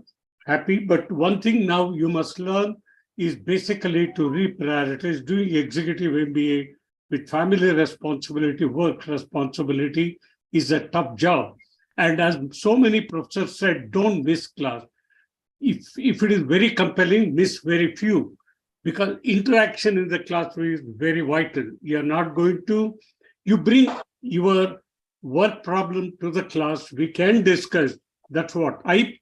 [SPEAKER 3] Happy. But one thing now you must learn is basically to reprioritize. Doing executive MBA with family responsibility, work responsibility is a tough job. And as so many professors said, don't miss class. If it is very compelling, miss very few, because interaction in the classroom is very vital. You're not going to, you bring your work problem to the class, we can discuss. That's what I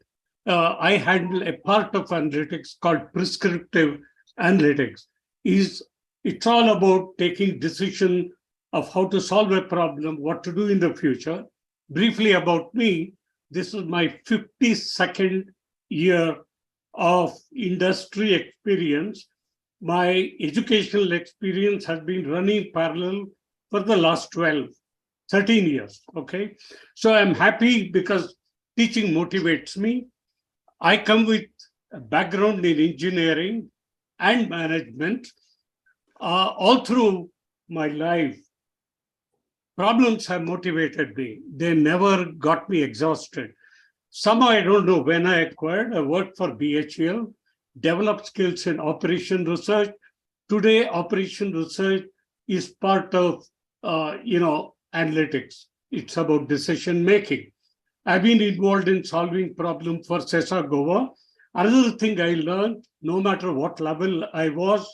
[SPEAKER 3] handle a part of analytics called prescriptive analytics. It's all about taking decision of how to solve a problem, what to do in the future. Briefly about me, this is my 52nd year of industry experience. My educational experience has been running parallel for the last 13 years, okay? So I'm happy because teaching motivates me. I come with a background in engineering and management. All through my life, problems have motivated me. They never got me exhausted. Somehow, I don't know when I acquired, I worked for BHEL, developed skills in operation research. Today, operation research is part of, analytics. It's about decision making. I've been involved in solving problems for CESA Goa. Another thing I learned, no matter what level I was,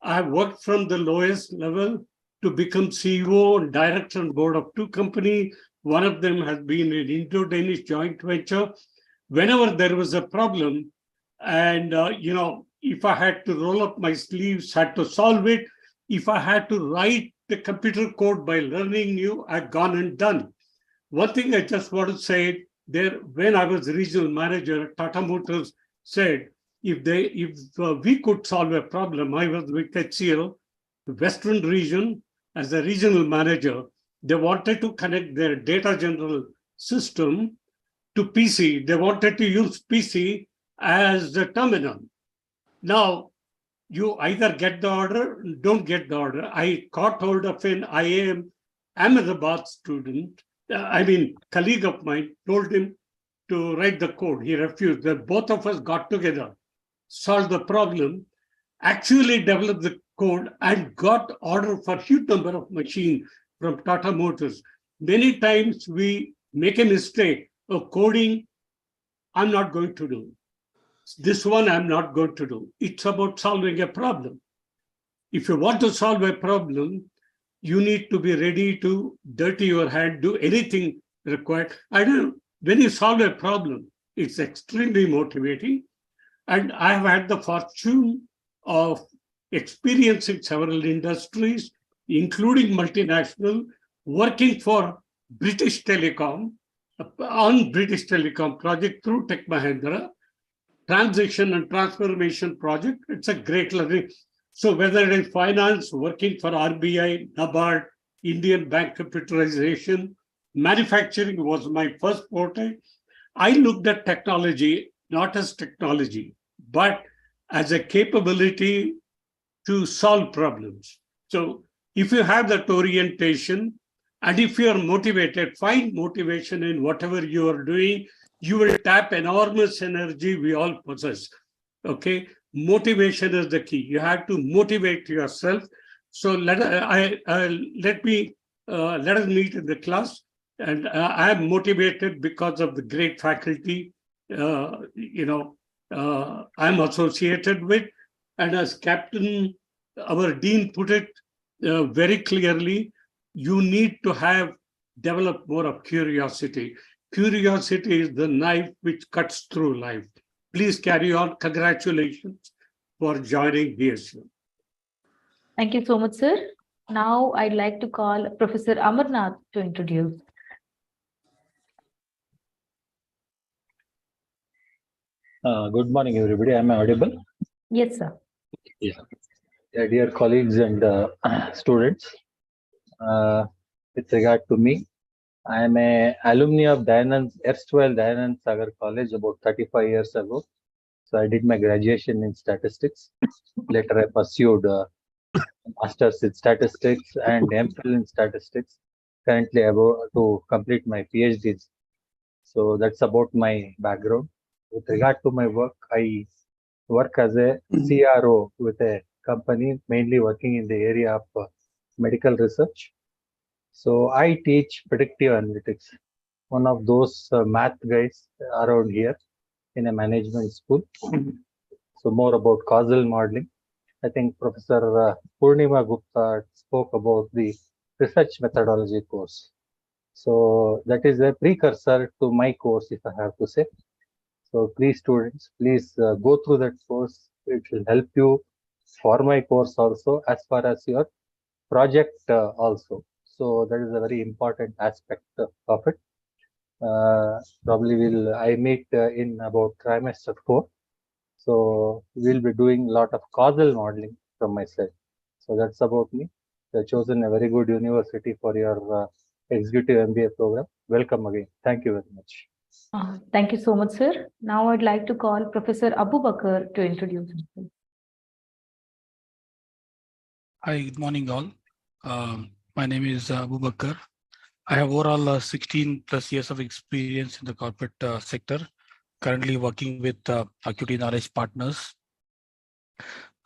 [SPEAKER 3] I worked from the lowest level to become CEO and director and board of 2 companies. One of them has been an Indo-Danish joint venture. Whenever there was a problem, and if I had to roll up my sleeves, had to solve it, if I had to write the computer code by learning new, I'd gone and done. One thing I just want to say there, when I was regional manager, Tata Motors said, if we could solve a problem, I was with HCL, the Western region, as a regional manager, they wanted to connect their data general system to PC. They wanted to use PC as the terminal. Now, you either get the order, don't get the order. I caught hold of an IIM Ahmedabad student, colleague of mine, told him to write the code. He refused. Then both of us got together, solved the problem, actually developed the code and got order for huge number of machines from Tata Motors. Many times we make a mistake of coding, I'm not going to do. This one I'm not going to do. It's about solving a problem. If you want to solve a problem, you need to be ready to dirty your hand, do anything required. When you solve a problem, it's extremely motivating. And I have had the fortune of experiencing several industries, including multinational, working for British Telecom, on British Telecom project through Tech Mahindra, transition and transformation project. It's a great learning. So whether it is finance, working for RBI, NABARD, Indian Bank Computerization, manufacturing was my first forte. I looked at technology, not as technology, but as a capability to solve problems. So if you have that orientation, and if you are motivated, find motivation in whatever you are doing, you will tap enormous energy we all possess. Okay, motivation is the key. You have to motivate yourself. So let us meet in the class, and I am motivated because of the great faculty. I'm associated with, and as captain, our dean put it very clearly. You need to have developed more of curiosity. Curiosity is the knife which cuts through life. Please carry on. Congratulations for joining DSU.
[SPEAKER 7] Thank you so much, sir. Now I'd like to call Professor Amarnath to introduce.
[SPEAKER 1] Good morning, everybody. Am I audible?
[SPEAKER 7] Yes, sir.
[SPEAKER 1] Yeah. Dear colleagues and students, with regard to me, I am an alumni of erstwhile Dayanand Sagar College about 35 years ago. So I did my graduation in statistics. Later I pursued Masters in statistics and MPhil in statistics. Currently I about to complete my PhDs. So that's about my background. With regard to my work, I work as a CRO with a company mainly working in the area of medical research. So I teach predictive analytics, one of those math guys around here in a management school. So more about causal modeling. I think Professor Punima Gupta spoke about the research methodology course. So that is a precursor to my course, if I have to say. So please students, please go through that course. It will help you for my course also as far as your project also. So that is a very important aspect of it. Probably I meet in about trimester 4. So we'll be doing a lot of causal modeling from my side. So that's about me. You've chosen a very good university for your Executive MBA program. Welcome again. Thank you very much.
[SPEAKER 7] Thank you so much, sir. Now I'd like to call Professor Abu Bakr to introduce himself.
[SPEAKER 4] Hi, good morning all. My name is Abu Bakr. I have overall 16 plus years of experience in the corporate sector, currently working with Acuity Knowledge Partners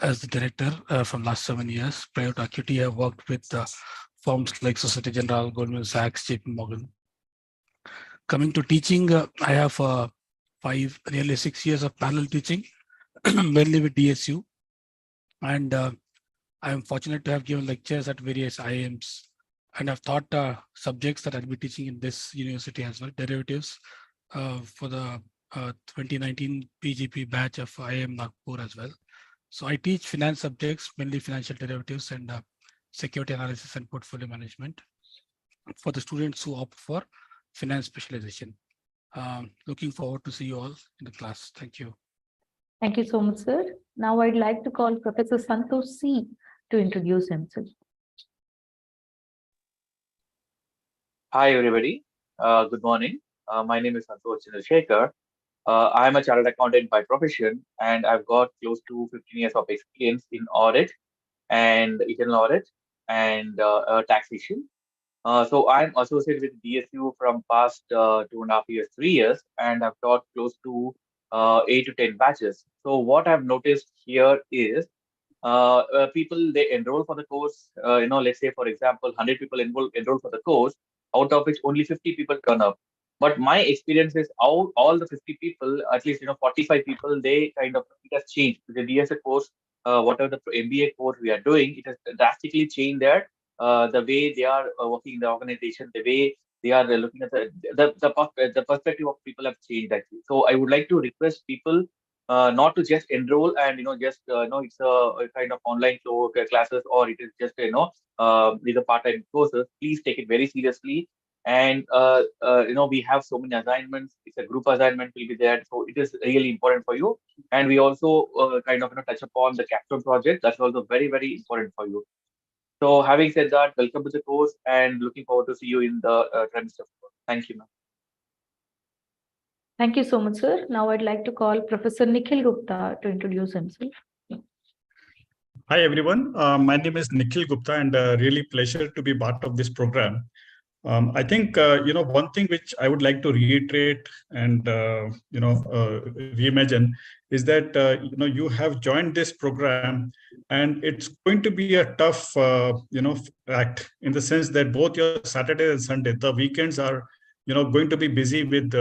[SPEAKER 4] as the director from last 7 years. Prior to Acuity, I have worked with firms like Societe Generale, Goldman Sachs, JP Morgan. Coming to teaching, I have nearly 6 years of parallel teaching, mainly with DSU. And I am fortunate to have given lectures at various IIMs. And I've taught subjects that I'll be teaching in this university as well, derivatives for the 2019 PGP batch of IIM Nagpur as well. So I teach finance subjects, mainly financial derivatives and security analysis and portfolio management for the students who opt for finance specialization. Looking forward to see you all in the class. Thank you.
[SPEAKER 7] Thank you so much, sir. Now I'd like to call Professor Santosh C to introduce himself.
[SPEAKER 6] Hi, everybody. Good morning. My name is Santosh Chandrashekhar. I'm a chartered accountant by profession, and I've got close to 15 years of experience in audit and internal audit and taxation. So I'm associated with DSU from past 2.5 years, 3 years, and I've taught close to 8 to 10 batches. So what I've noticed here is people, they enroll for the course, let's say, for example, 100 people enroll for the course, out of which only 50 people turn up. But my experience is all the 50 people, at least 45 people, they kind of, it has changed. The DSA course, whatever the MBA course we are doing, it has drastically changed there. The way they are working in the organization, the way they are looking at the perspective of people have changed actually. So I would like to request people not to just enroll and it's a kind of online classes, or it is just these are part-time courses. Please take it very seriously. And we have so many assignments. It's a group assignment will be there, so it is really important for you. And we also kind of touch upon the capstone project. That's also very, very important for you. So having said that, welcome to the course and looking forward to see you in the trimester. Thank you, ma'am.
[SPEAKER 7] Thank you so much, sir. Now I'd like to call Professor Nikhil Gupta to introduce himself.
[SPEAKER 2] Hi, everyone. My name is Nikhil Gupta, and really pleasure to be part of this program. I think, one thing which I would like to reiterate and, reimagine is that, you have joined this program, and it's going to be a tough, act, in the sense that both your Saturday and Sunday, the weekends are, going to be busy with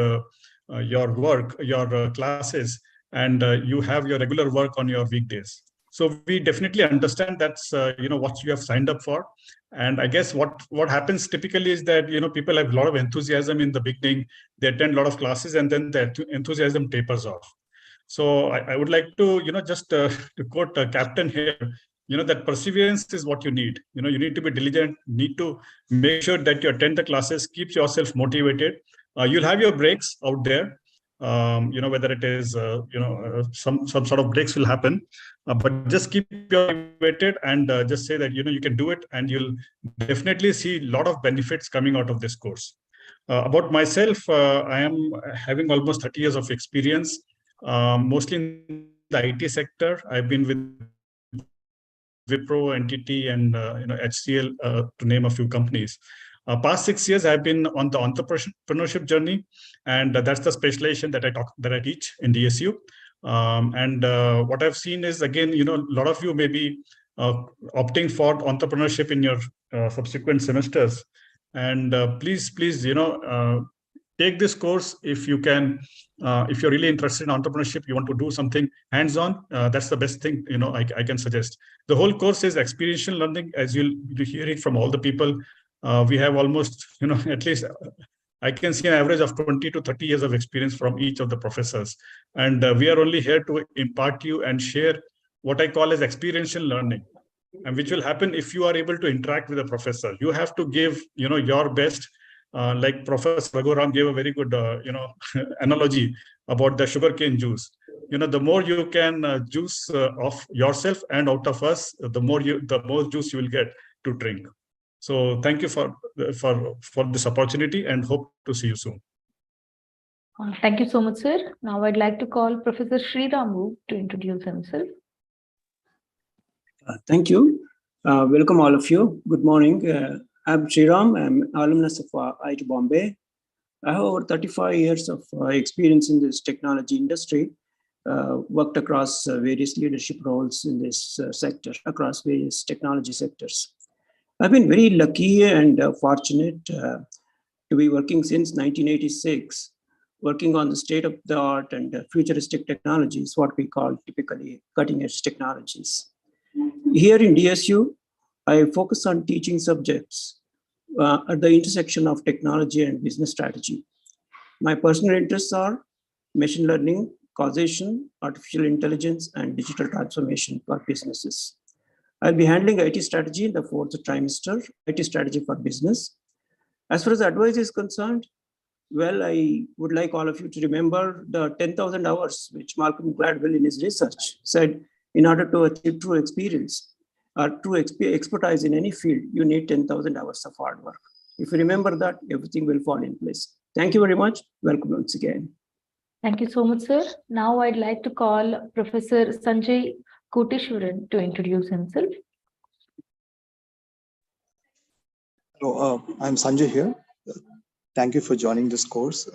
[SPEAKER 2] your work, your classes, and you have your regular work on your weekdays. So we definitely understand that's what you have signed up for. And I guess what happens typically is that people have a lot of enthusiasm in the beginning. They attend a lot of classes, and then the enthusiasm tapers off. So I would like to just to quote Captain here, that perseverance is what you need. You need to be diligent, need to make sure that you attend the classes, keep yourself motivated. You'll have your breaks out there. Whether it is, some sort of breaks will happen, but just keep motivated and just say that, you can do it, and you'll definitely see a lot of benefits coming out of this course. About myself, I am having almost 30 years of experience, mostly in the IT sector. I've been with Wipro, NTT, and HCL, to name a few companies. Past 6 years, I've been on the entrepreneurship journey, and that's the specialization that I teach in DSU. What I've seen is, again, a lot of you may be opting for entrepreneurship in your subsequent semesters. And please, take this course if you can. If you're really interested in entrepreneurship, you want to do something hands-on, that's the best thing I can suggest. The whole course is experiential learning, as you'll hear it from all the people. We have almost, at least I can see an average of 20 to 30 years of experience from each of the professors. And we are only here to impart you and share what I call as experiential learning, and which will happen if you are able to interact with a professor. You have to give, your best. Like Professor Raghuraman gave a very good, analogy about the sugarcane juice. The more you can juice of yourself and out of us, the more juice you will get to drink. So thank you for this opportunity, and hope to see you soon.
[SPEAKER 7] Thank you so much, sir. Now I'd like to call Professor SR Ramu to introduce himself.
[SPEAKER 23] Thank you. Welcome all of you. Good morning.
[SPEAKER 5] I'm Sriram. I'm alumnus of IIT Bombay. I have over 35 years of experience in this technology industry, worked across various leadership roles in this sector, across various technology sectors. I've been very lucky and fortunate to be working since 1986, working on the state-of-the-art and futuristic technologies, what we call typically cutting-edge technologies. Here in DSU, I focus on teaching subjects at the intersection of technology and business strategy. My personal interests are machine learning, causation, artificial intelligence, and digital transformation for businesses. I'll be handling IT strategy in the 4th trimester, IT strategy for business. As far as advice is concerned, well, I would like all of you to remember the 10,000 hours, which Malcolm Gladwell in his research said, in order to achieve true experience or true expertise in any field, you need 10,000 hours of hard work. If you remember that, everything will fall in place. Thank you very much. Welcome once again.
[SPEAKER 7] Thank you so much, sir. Now I'd like to call Professor Sanjay Koteshwaran to introduce himself.
[SPEAKER 8] Hello, I'm Sanjay here. Thank you for joining this course.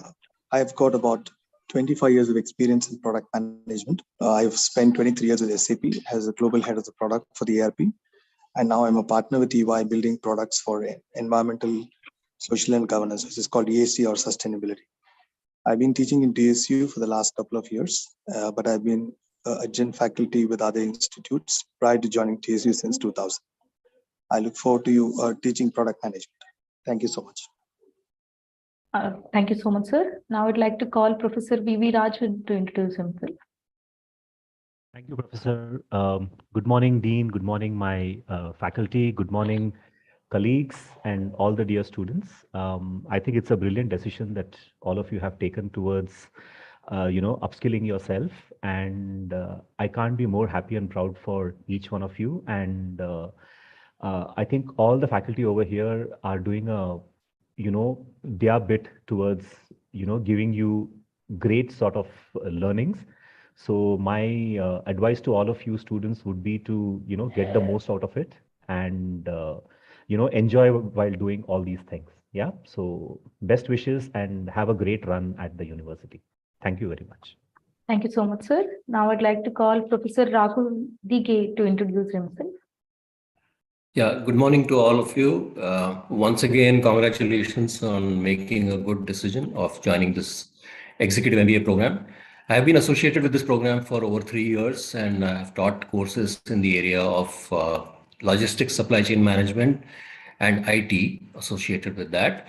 [SPEAKER 8] I've got about 25 years of experience in product management. I've spent 23 years with SAP as a global head of the product for the ERP. And now I'm a partner with EY building products for environmental, social and governance, which is called ESG or sustainability. I've been teaching in DSU for the last couple of years, but I've been adjunct faculty with other institutes prior to joining DSU since 2000. I look forward to you teaching product management. Thank you so much.
[SPEAKER 7] Thank you so much, sir. Now I'd like to call Professor V.V. Rajan to introduce himself.
[SPEAKER 23] Thank you, Professor. Good morning, Dean. Good morning, my faculty. Good morning, colleagues and all the dear students. I think it's a brilliant decision that all of you have taken towards, upskilling yourself. And I can't be more happy and proud for each one of you. And I think all the faculty over here are doing their bit towards, giving you great sort of learnings. So my advice to all of you students would be to, get the most out of it and, enjoy while doing all these things. Yeah. So best wishes and have a great run at the university. Thank you very much.
[SPEAKER 7] Thank you so much, sir. Now I'd like to call Professor Rahul Dighe to introduce himself.
[SPEAKER 24] Yeah, good morning to all of you. Once again, congratulations on making a good decision of joining this Executive MBA program. I have been associated with this program for over 3 years and I have taught courses in the area of logistics, supply chain management and IT associated with that.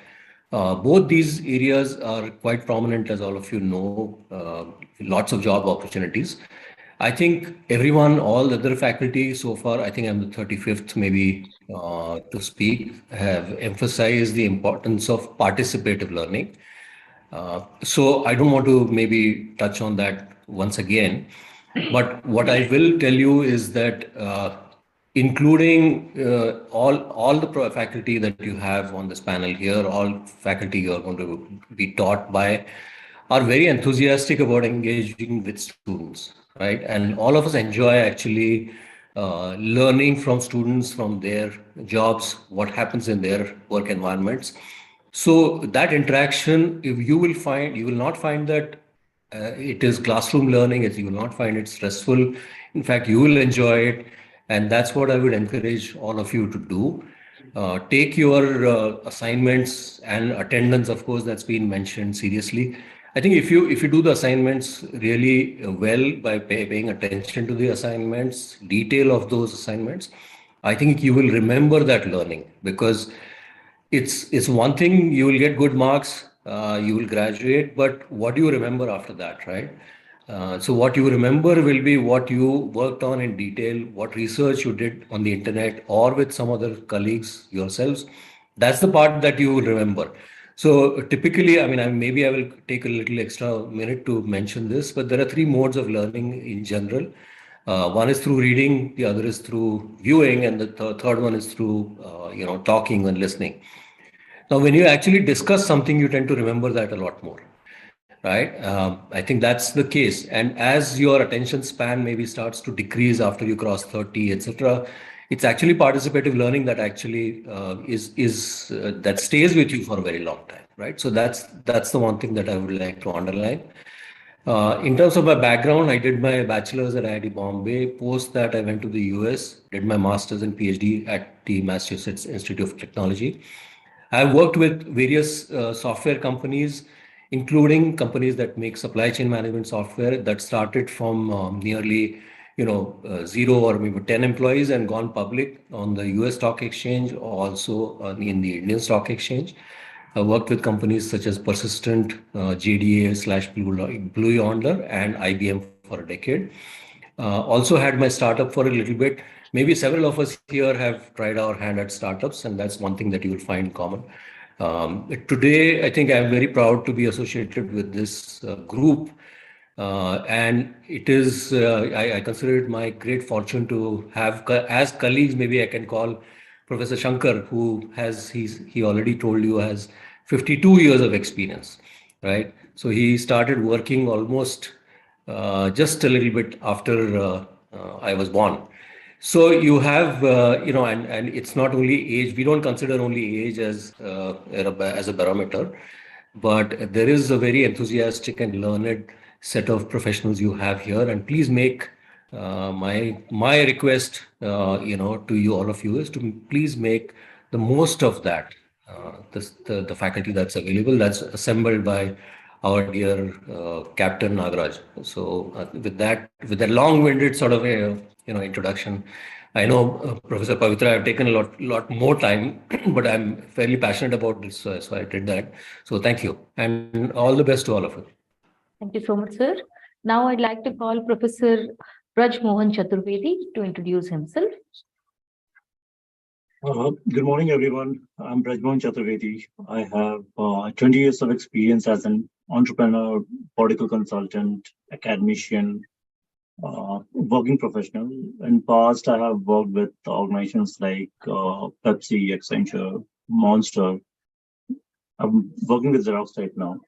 [SPEAKER 24] Both these areas are quite prominent, as all of you know, lots of job opportunities. I think everyone, all the other faculty so far, I think I'm the 35th maybe to speak, have emphasized the importance of participative learning. So I don't want to maybe touch on that once again, but what I will tell you is that including all the faculty that you have on this panel here, all faculty you are going to be taught by are very enthusiastic about engaging with students, right? And all of us enjoy actually learning from students, from their jobs, what happens in their work environments. So that interaction, if you will not find that it is classroom learning, as you will not find it stressful. In fact, you will enjoy it. And that's what I would encourage all of you to do. Take your assignments and attendance, of course, that's been mentioned seriously. I think if you do the assignments really well by paying attention to the assignments, detail of those assignments, I think you will remember that learning, because it's one thing you will get good marks, you will graduate, but what do you remember after that, right? So what you remember will be what you worked on in detail, what research you did on the internet or with some other colleagues yourselves. That's the part that you will remember. So typically, I mean, maybe I will take a little extra minute to mention this, but there are 3 modes of learning in general. One is through reading, the other is through viewing, and the third one is through, talking and listening. Now, when you actually discuss something, you tend to remember that a lot more, right? I think that's the case. And as your attention span maybe starts to decrease after you cross 30, etc., it's actually participative learning that actually that stays with you for a very long time, right? So that's the one thing that I would like to underline. In terms of my background, I did my bachelor's at IIT Bombay. Post that, I went to the US, did my master's and PhD at the Massachusetts Institute of Technology. I've worked with various software companies, including companies that make supply chain management software that started from nearly zero or maybe 10 employees and gone public on the US Stock Exchange, also in the Indian Stock Exchange. I worked with companies such as Persistent, JDA/Blue Yonder, and IBM for a decade. Also had my startup for a little bit. Maybe several of us here have tried our hand at startups, and that's one thing that you will find common. Today, I think I'm very proud to be associated with this group. And it is, I consider it my great fortune to have as colleagues, maybe I can call Professor Shankar, who he already told you has 52 years of experience, right? So he started working almost just a little bit after I was born. So you have, and it's not only age, we don't consider only age as a barometer, but there is a very enthusiastic and learned set of professionals you have here. And please make my request, to you, all of you, is to please make the most of that, the faculty that's available, that's assembled by our dear Captain Nagaraj. So with that long-winded sort of introduction, I know Professor Pavitra, I've taken a lot more time, but I'm fairly passionate about this, so I did that. So thank you, and all the best to all of you.
[SPEAKER 7] Thank you so much, sir. Now I'd like to call Professor Braj Mohan Chaturvedi to introduce himself.
[SPEAKER 9] Good morning, everyone. I'm Braj Mohan Chaturvedi. I have 20 years of experience as an entrepreneur, political consultant, academician, working professional. In past, I have worked with organizations like Pepsi, Accenture, Monster. I'm working with Xerox right now.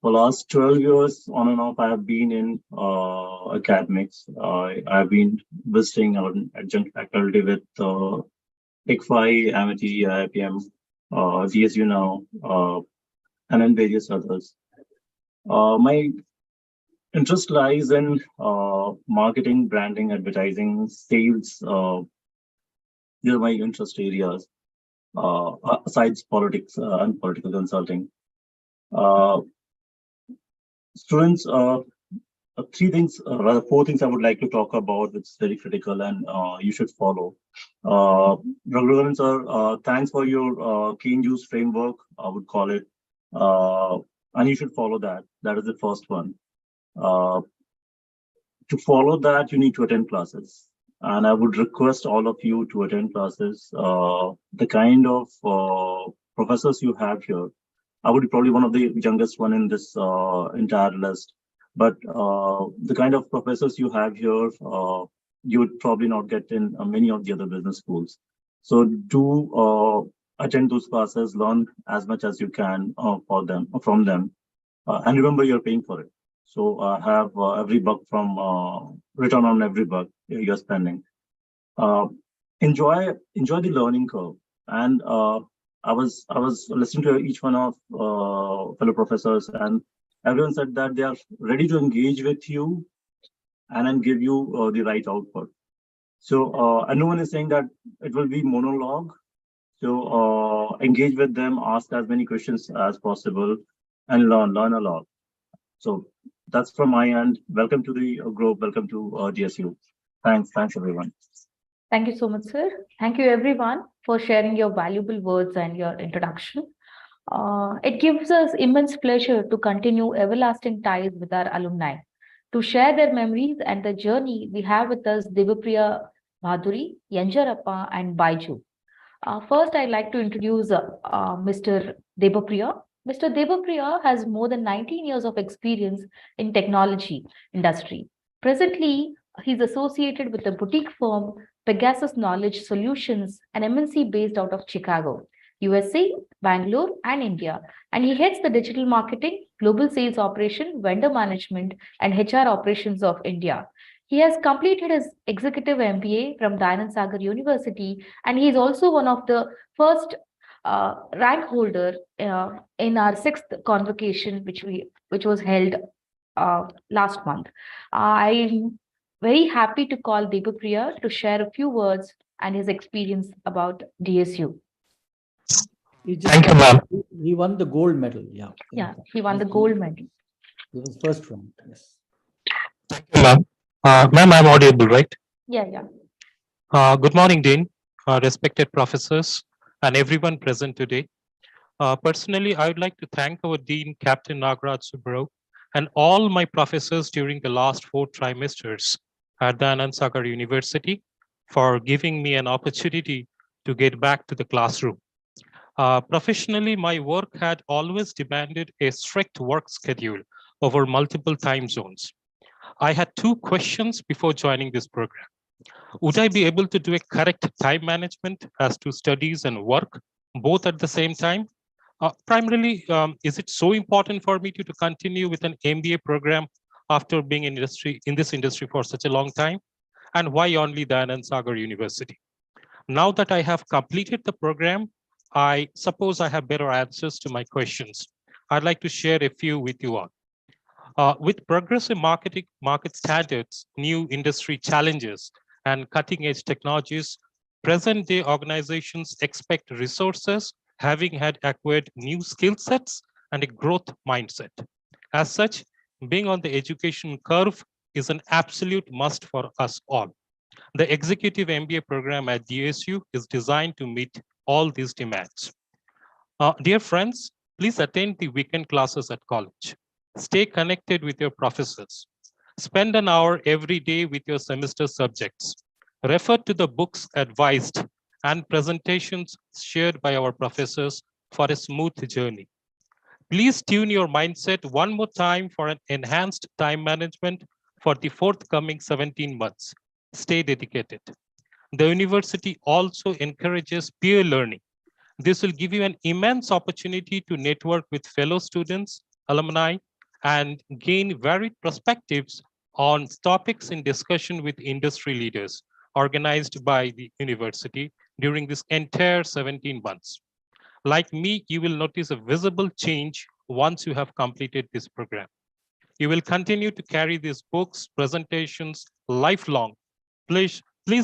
[SPEAKER 9] For the last 12 years, on and off, I have been in academics. I've been visiting our adjunct faculty with ICFI, Amity, IIPM, DSU now, and then various others. My interest lies in marketing, branding, advertising, sales. These are my interest areas, besides politics and political consulting. Students, four things I would like to talk about, which is very critical and you should follow. Raghuraman sir, thanks for your keen use framework, I would call it. And you should follow that. That is the first one. To follow that, you need to attend classes. And I would request all of you to attend classes. The kind of professors you have here, I would be probably one of the youngest one in this entire list. But the kind of professors you have here, you would probably not get in many of the other business schools. So do attend those classes, learn as much as you can from them. And remember, you're paying for it. So have every buck from return on every buck you're spending. Enjoy the learning curve. And I was listening to each one of fellow professors, and everyone said that they are ready to engage with you and then give you the right output. So, and no one is saying that it will be monologue. So engage with them, ask as many questions as possible, and learn a lot. So that's from my end. Welcome to the group. Welcome to DSU. Thanks everyone.
[SPEAKER 7] Thank you so much, sir. Thank you everyone for sharing your valuable words and your introduction. It gives us immense pleasure to continue everlasting ties with our alumni, to share their memories and the journey. We have with us Devapriya Bhaduri, Yanjarappa, and Baiju. First, I'd like to introduce Mr. Devapriya. Mr. Devapriya has more than 19 years of experience in technology industry. Presently, he's associated with the boutique firm Pegasus Knowledge Solutions, an MNC based out of Chicago, USA, Bangalore, and India. And he heads the digital marketing, global sales operation, vendor management, and HR operations of India. He has completed his Executive MBA from Dayanand Sagar University, and he is also one of the first rank holder in our 6th convocation, which was held last month. I'm very happy to call Debapriya to share a few words and his experience about DSU.
[SPEAKER 10] Thank you, ma'am. He won the gold medal. Yeah.
[SPEAKER 7] Yeah, he won the gold medal.
[SPEAKER 10] He was first round. Yes.
[SPEAKER 11] Thank you, ma'am. Ma'am, I'm audible, right?
[SPEAKER 7] Yeah, yeah.
[SPEAKER 11] Good morning, Dean, respected professors, and everyone present today. Personally, I would like to thank our Dean, Captain Nagaraj Subbarao, and all my professors during the last 4 trimesters at the Anand Sagar University for giving me an opportunity to get back to the classroom. Professionally, my work had always demanded a strict work schedule over multiple time zones. I had 2 questions before joining this program. Would I be able to do a correct time management as to studies and work both at the same time? Primarily, is it so important for me to continue with an MBA program after being in this industry for such a long time? And why only the Anand Sagar University? Now that I have completed the program, I suppose I have better answers to my questions. I'd like to share a few with you all. With progressive market standards, new industry challenges, and cutting-edge technologies, present-day organizations expect resources having had acquired new skill sets and a growth mindset. As such, being on the education curve is an absolute must for us all. The Executive MBA program at DSU is designed to meet all these demands. Dear friends, please attend the weekend classes at college. Stay connected with your professors. Spend an hour every day with your semester subjects. Refer to the books advised and presentations shared by our professors for a smooth journey. Please tune your mindset one more time for an enhanced time management for the forthcoming 17 months. Stay dedicated. The university also encourages peer learning. This will give you an immense opportunity to network with fellow students, alumni, and gain varied perspectives on topics in discussion with industry leaders organized by the university during this entire 17 months. Like me, you will notice a visible change once you have completed this program. You will continue to carry these books, presentations lifelong. Please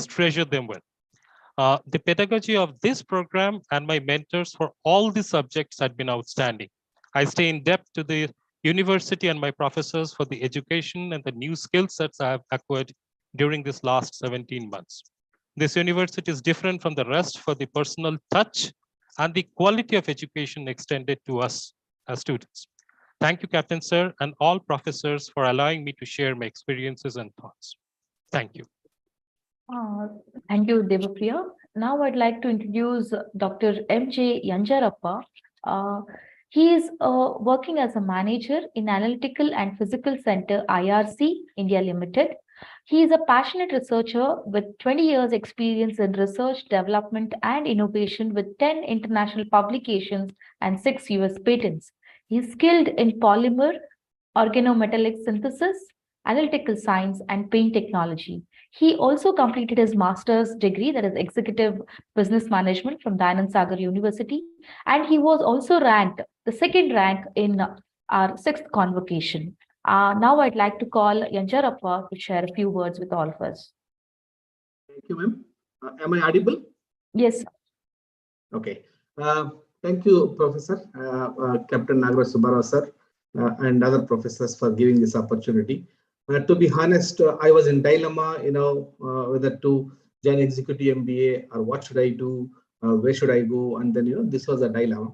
[SPEAKER 11] treasure them well. The pedagogy of this program and my mentors for all the subjects had been outstanding. I stay in depth to the university and my professors for the education and the new skill sets I have acquired during this last 17 months. This university is different from the rest for the personal touch and the quality of education extended to us as students. Thank you, Captain Sir, and all professors for allowing me to share my experiences and thoughts. Thank you.
[SPEAKER 7] Thank you, Debapriya. Now I'd like to introduce Dr. MJ Yanjarappa. He is working as a manager in Analytical and Physical Center IRC India Limited. He is a passionate researcher with 20 years experience in research, development, and innovation with 10 international publications and 6 US patents. He is skilled in polymer, organometallic synthesis, analytical science, and paint technology. He also completed his master's degree, that is Executive Business Management from Dayanand Sagar University, and he was also ranked the 2nd rank in our 6th convocation. Now I'd like to call Yanjarappa to share a few words with all of us.
[SPEAKER 12] Thank you, ma'am. Am I audible?
[SPEAKER 7] Yes.
[SPEAKER 12] Okay. Thank you, Professor, Captain Nagaraj Subbarao, sir, and other professors for giving this opportunity. To be honest, I was in dilemma, whether to join Executive MBA or what should I do, where should I go, and then this was a dilemma.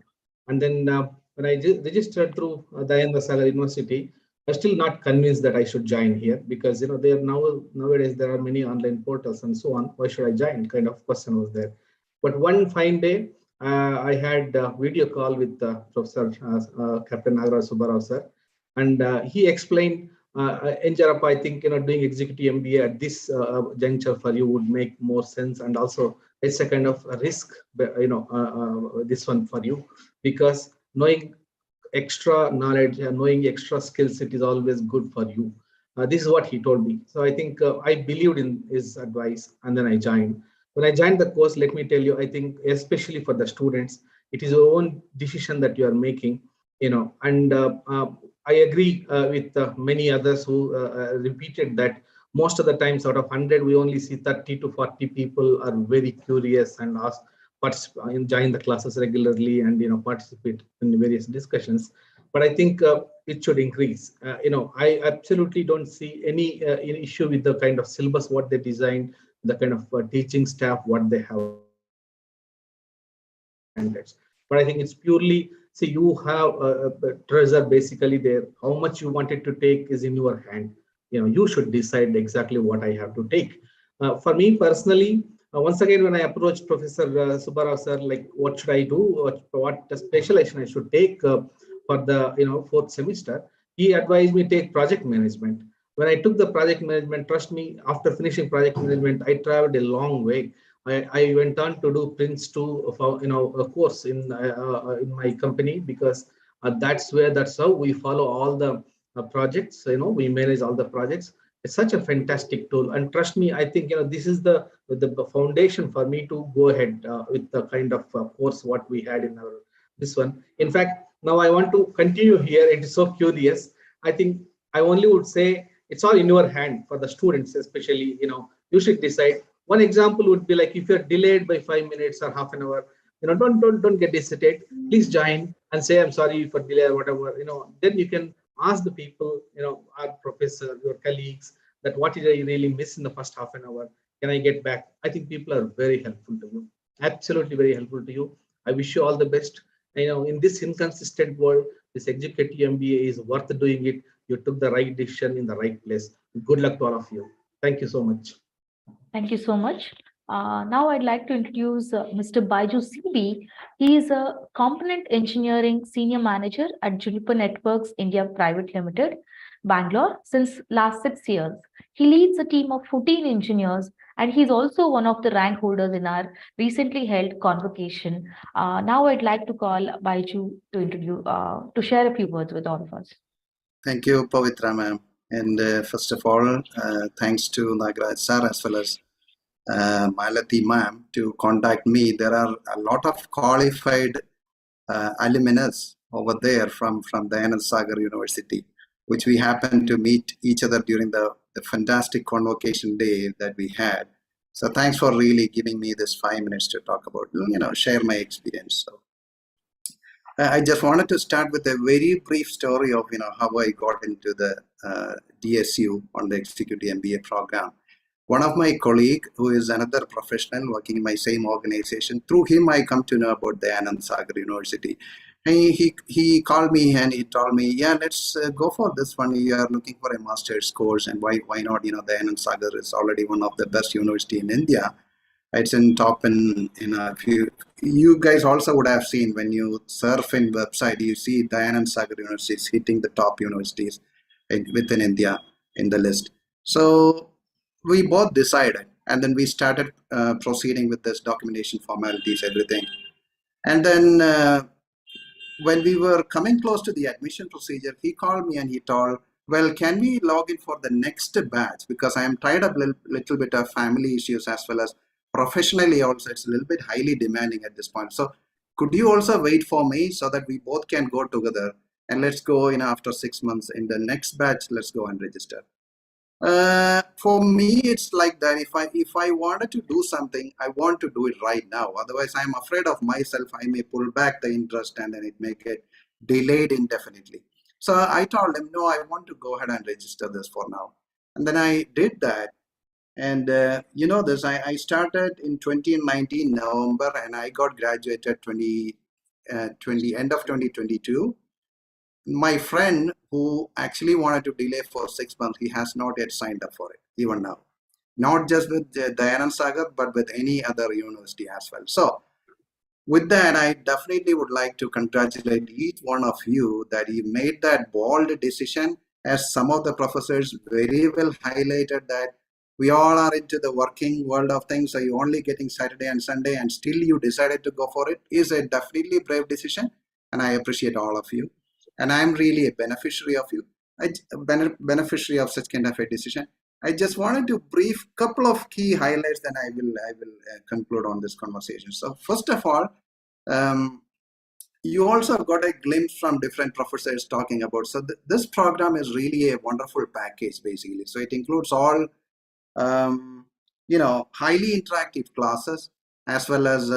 [SPEAKER 12] And then when I registered through Dayanand Sagar University, I'm still not convinced that I should join here because there nowadays there are many online portals and so on. Why should I join? Kind of question was there. But one fine day, I had a video call with Professor Captain Nagaraj Subbarao, sir, and he explained. Yanjarappa, I think doing Executive MBA at this juncture for you would make more sense, and also it's a kind of a risk, this one for you, because knowing extra knowledge and knowing extra skills, it is always good for you. This is what he told me. So I think I believed in his advice, and then I joined. When I joined the course, let me tell you, I think especially for the students, it is your own decision that you are making, and I agree with many others who repeated that most of the times out of 100, we only see 30 to 40 people are very curious and join the classes regularly and participate in various discussions. But I think it should increase. I absolutely don't see any issue with the kind of syllabus what they designed, the kind of teaching staff what they have. But I think it's purely, see, you have a treasure basically there. How much you wanted to take is in your hand. You should decide exactly what I have to take. For me personally, once again, when I approached Professor Subbarao sir, like what should I do, what specialization I should take for the fourth semester, he advised me take project management. When I took the project management, trust me, after finishing project management, I traveled a long way. I went on to do Prince 2 of a course in my company, because that's how we follow all the projects. We manage all the projects. It's such a fantastic tool, and trust me, I think this is the foundation for me to go ahead with the kind of course what we had in our this one. In fact, now I want to continue here. It is so curious. I think I only would say it's all in your hand for the students, especially. You should decide. One example would be like if you're delayed by 5 minutes or half an hour, don't get hesitate. Please join and say I'm sorry for delay or whatever. Then you can ask the people, our professor, your colleagues, that what did I really miss in the first half an hour? Can I get back? I think people are very helpful to you. Absolutely very helpful to you. I wish you all the best. In this inconsistent world, this Executive MBA is worth doing it. You took the right decision in the right place. Good luck to all of you. Thank you so much.
[SPEAKER 7] Thank you so much. Now I'd like to introduce Mr. Baiju CB. He is a Component Engineering Senior Manager at Juniper Networks India Private Limited, Bangalore, since last 6 years. He leads a team of 14 engineers, and he's also one of the rank holders in our recently held convocation. Now I'd like to call Baiju to introduce, to share a few words with all of us.
[SPEAKER 13] Thank you, Pavitra ma'am. And first of all, thanks to Nagraj sir as well as Malati ma'am to contact me. There are a lot of qualified alumnus over there from Dayanand Sagar University, which we happened to meet each other during the fantastic convocation day that we had. So thanks for really giving me this 5 minutes to talk about, share my experience. So I just wanted to start with a very brief story of, how I got into the DSU on the Executive MBA program. One of my colleague, who is another professional working in my same organization, through him I come to know about the Anand Sagar University. He called me and he told me, yeah, let's go for this one. You are looking for a master's course, and why not? The Anand Sagar is already one of the best university in India. It's in top in a few. You guys also would have seen when you surf in website, you see Dayanand Sagar University is hitting the top universities within India in the list. So we both decided, and then we started proceeding with this documentation formalities, everything. And then when we were coming close to the admission procedure, he called me and he told, well, can we log in for the next batch? Because I am tied up a little bit of family issues as well as professionally also. It's a little bit highly demanding at this point. So could you also wait for me so that we both can go together, and let's go after 6 months in the next batch, let's go and register. For me, it's like that. If I wanted to do something, I want to do it right now. Otherwise, I'm afraid of myself. I may pull back the interest and then it may get delayed indefinitely. So I told him, no, I want to go ahead and register this for now. And then I did that. And this, I started in 2019 November, and I got graduated end of 2022. My friend who actually wanted to delay for 6 months, he has not yet signed up for it, even now. Not just with Dayanand Sagar, but with any other university as well. So with that, I definitely would like to congratulate each one of you that you made that bold decision, as some of the professors very well highlighted that we all are into the working world of things. So you're only getting Saturday and Sunday, and still you decided to go for it is a definitely brave decision. And I appreciate all of you. And I'm really a beneficiary of you. beneficiary of such kind of a decision. I just wanted to brief couple of key highlights, then I will conclude on this conversation. So first of all, you also got a glimpse from different professors talking about. So this program is really a wonderful package, basically. So it includes all, highly interactive classes, as well as,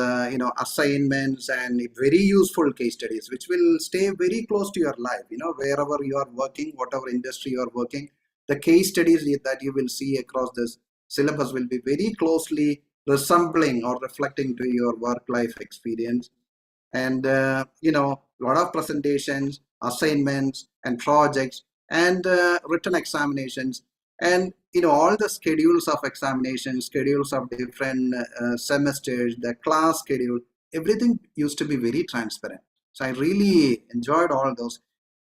[SPEAKER 13] assignments and very useful case studies, which will stay very close to your life, wherever you are working, whatever industry you are working. The case studies that you will see across this syllabus will be very closely resembling or reflecting to your work-life experience. And, a lot of presentations, assignments, and projects, and written examinations, and, all the schedules of examinations, schedules of different semesters, the class schedule, everything used to be very transparent. So I really enjoyed all those.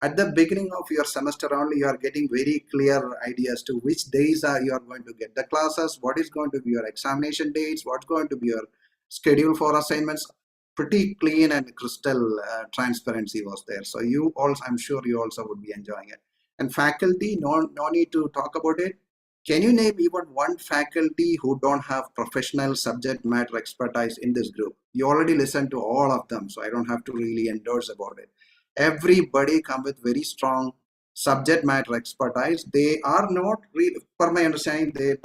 [SPEAKER 13] At the beginning of your semester only, you are getting very clear ideas to which days you are going to get the classes, what is going to be your examination dates, what's going to be your schedule for assignments. Pretty clean and crystal transparency was there. So you also, I'm sure you also would be enjoying it. And faculty, no need to talk about it. Can you name even one faculty who don't have professional subject matter expertise in this group? You already listened to all of them, so I don't have to really endorse about it. Everybody come with very strong subject matter expertise. They are not really, per my understanding, they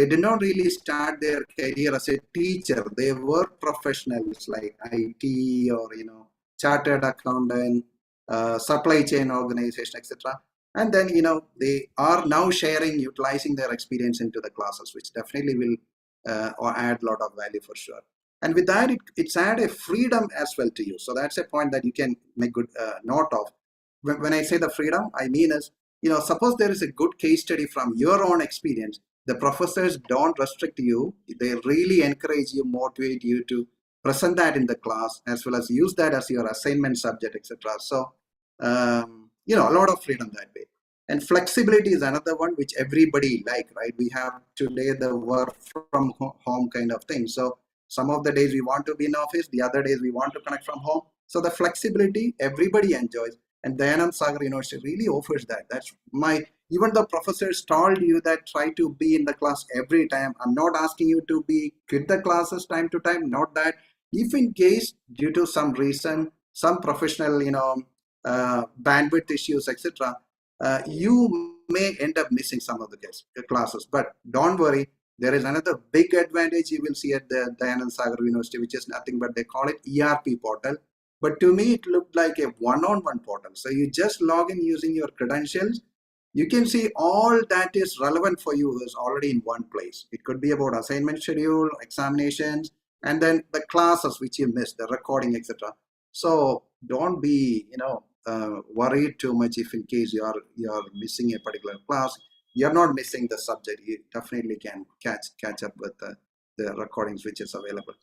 [SPEAKER 13] did not really start their career as a teacher. They were professionals like IT or, chartered accountant, supply chain organization, etc. And then, they are now utilizing their experience into the classes, which definitely will add a lot of value for sure. And with that, it's add a freedom as well to you. So that's a point that you can make good note of. When I say the freedom, I mean is, suppose there is a good case study from your own experience, the professors don't restrict you. They really encourage you, motivate you to present that in the class, as well as use that as your assignment subject, etc. So, a lot of freedom that way. And flexibility is another one which everybody like, right? We have today the work from home kind of thing. So some of the days we want to be in office, the other days we want to connect from home. So the flexibility everybody enjoys. And Dayanand Sagar University really offers that. That's even the professors told you that try to be in the class every time. I'm not asking you to quit the classes time to time, not that. If in case due to some reason, some professional, bandwidth issues, etc., you may end up missing some of the classes. But don't worry, there is another big advantage you will see at the Dayanand Sagar University, which is nothing but they call it ERP portal. But to me, it looked like a one-on-one portal. So you just log in using your credentials. You can see all that is relevant for you is already in one place. It could be about assignment schedule, examinations, and then the classes which you missed, the recording, etc. So don't be, worried too much if in case you are missing a particular class. You're not missing the subject. You definitely can catch up with the recordings which is available.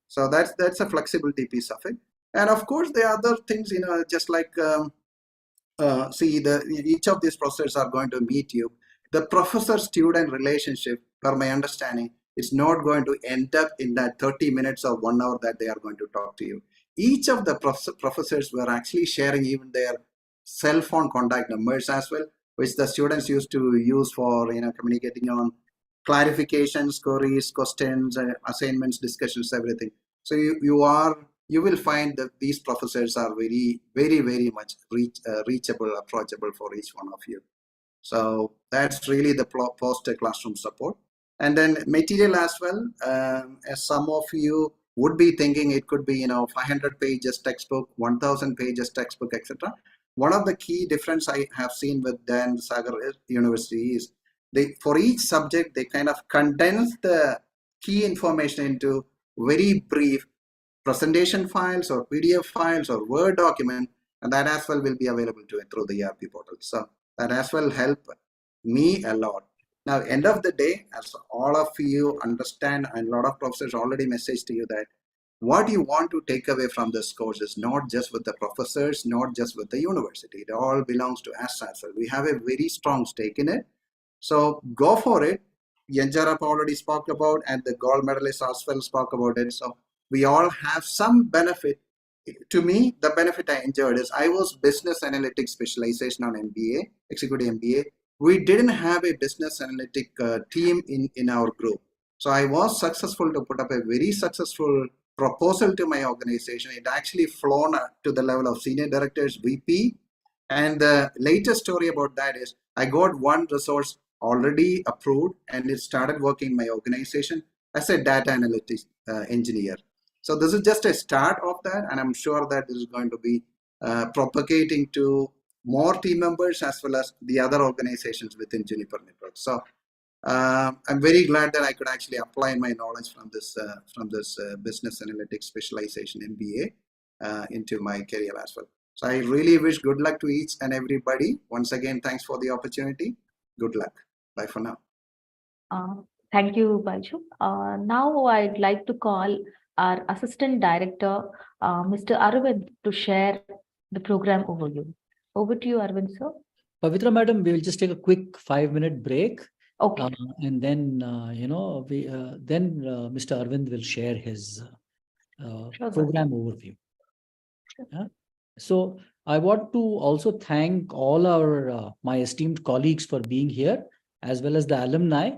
[SPEAKER 13] So that's a flexibility piece of it. And of course, the other things, just like each of these professors are going to meet you. The professor-student relationship, per my understanding, is not going to end up in that 30 minutes or 1 hour that they are going to talk to you. Each of the professors were actually sharing even their cell phone contact numbers as well, which the students used to use for communicating on clarifications, queries, questions, assignments, discussions, everything. So you will find that these professors are very, very, very much reachable, approachable for each one of you. So that's really the post-classroom support. And then material as well, as some of you would be thinking it could be 500 pages textbook, 1000 pages textbook, etc. One of the key difference I have seen with Dayanand Sagar University is for each subject they kind of condense the key information into very brief presentation files or PDF files or Word document, and that as well will be available through the ERP portal. So that as well help me a lot. Now, end of the day, as all of you understand, and a lot of professors already messaged to you that what you want to take away from this course is not just with the professors, not just with the university. It all belongs to us as well. We have a very strong stake in it. So go for it. Yanjarap already spoke about, and the gold medalist as well spoke about it. So we all have some benefit to me, the benefit I enjoyed is I was business analytics specialization on MBA, executive MBA. We didn't have a business analytic team in our group. So I was successful to put up a very successful proposal to my organization. It actually flown to the level of senior directors, VP. And the latest story about that is I got one resource already approved and it started working in my organization as a data analytics engineer. So this is just a start of that, and I'm sure that this is going to be propagating to more team members as well as the other organizations within Juniper Network. So I'm very glad that I could actually apply my knowledge from this business analytics specialization MBA into my career as well. So I really wish good luck to each and everybody. Once again, thanks for the opportunity. Good luck. Bye for now.
[SPEAKER 7] Thank you, Baiju. Now I'd like to call our Assistant Director, Mr. Arvind, to share the program overview. Over to you, Arvind, sir.
[SPEAKER 10] Pavitra Madam, we will just take a quick 5-minute break.
[SPEAKER 7] Okay.
[SPEAKER 10] And then, Mr. Arvind will share his program overview. Yeah. So I want to also thank all our my esteemed colleagues for being here, as well as the alumni.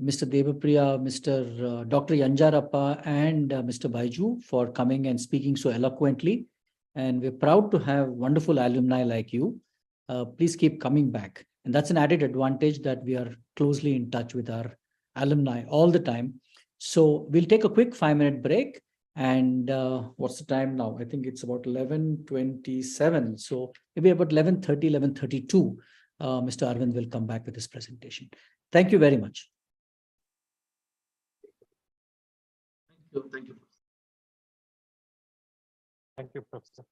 [SPEAKER 10] Mr. Devapriya, Mr. Dr. Yanjarappa, and Mr. Baiju for coming and speaking so eloquently. And we're proud to have wonderful alumni like you. Please keep coming back. And that's an added advantage that we are closely in touch with our alumni all the time. So we'll take a quick 5-minute break. And what's the time now? I think it's about 11:27. So maybe about 11:30, 11:32, Mr. Arvind will come back with his presentation. Thank you very much.
[SPEAKER 20] Thank you.
[SPEAKER 11] Thank you, Professor.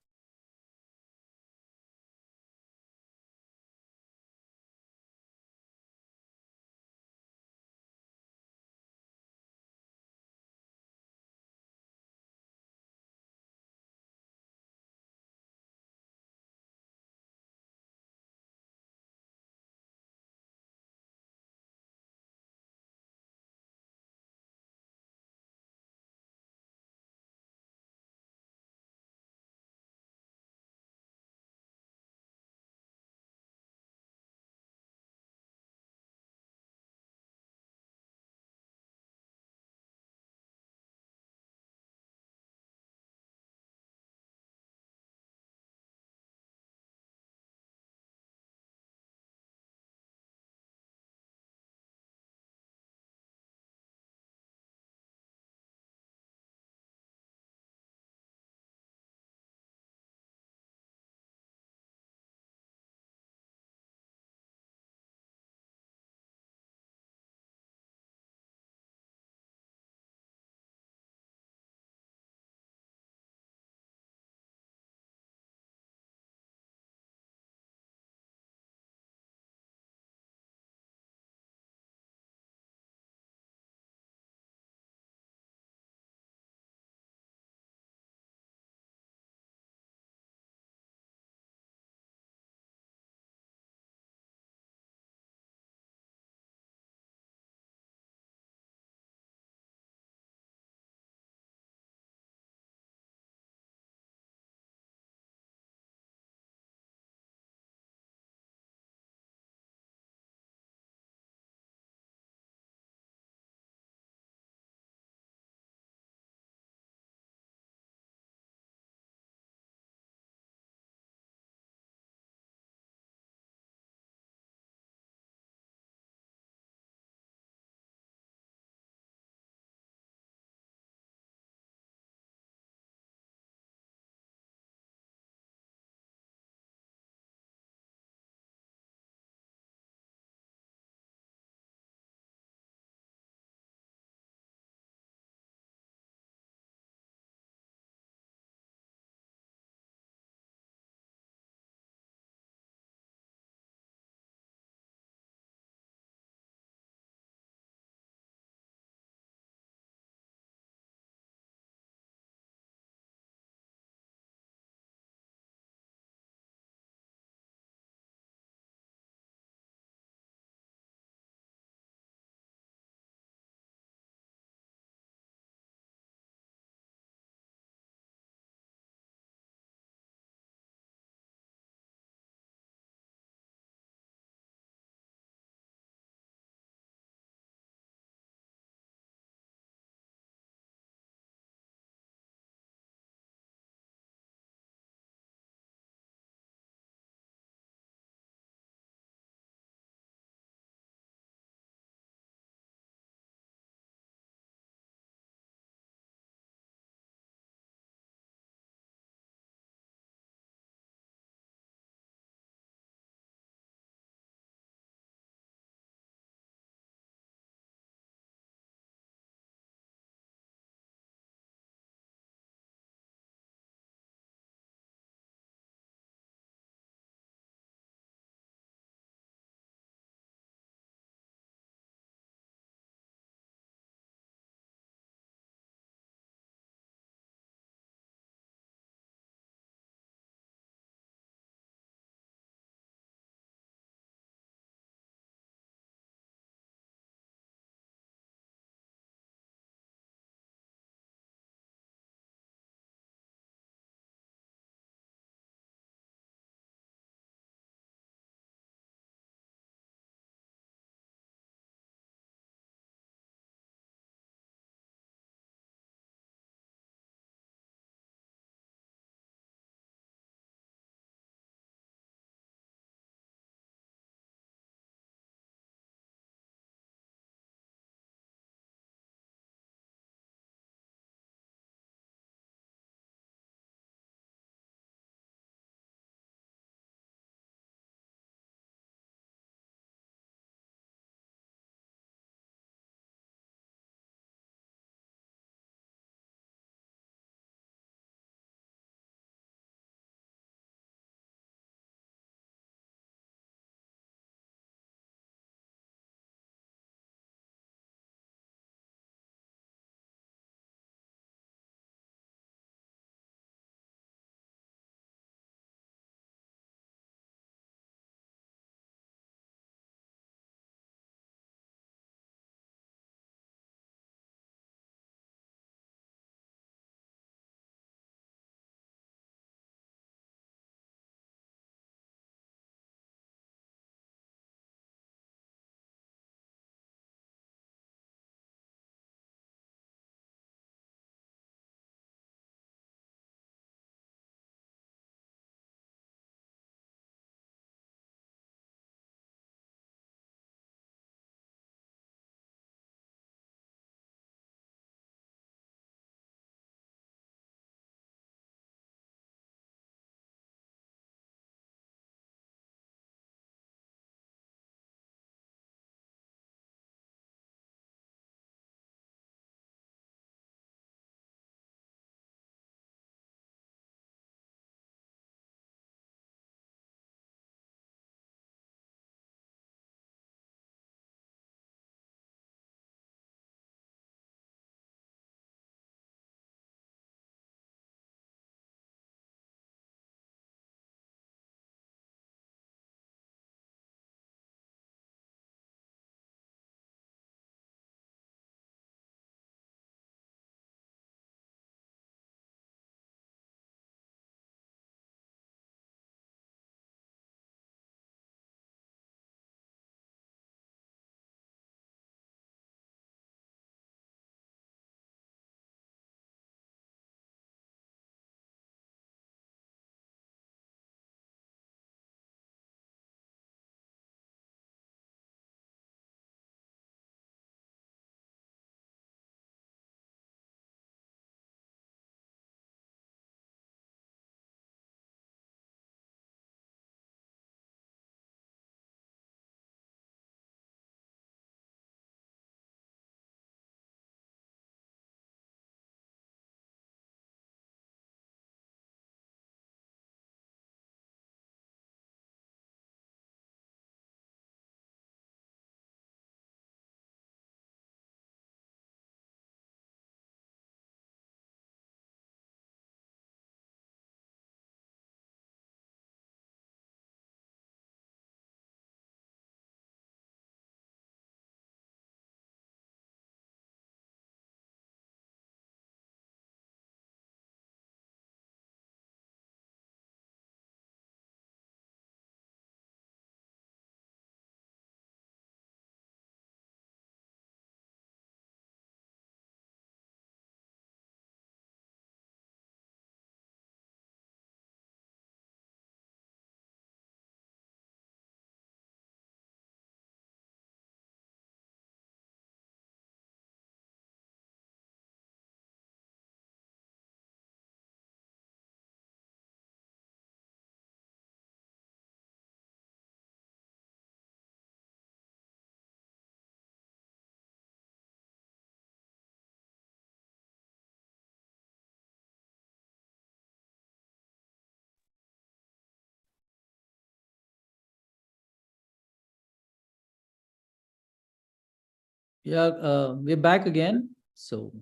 [SPEAKER 10] Yeah, we're back again. So.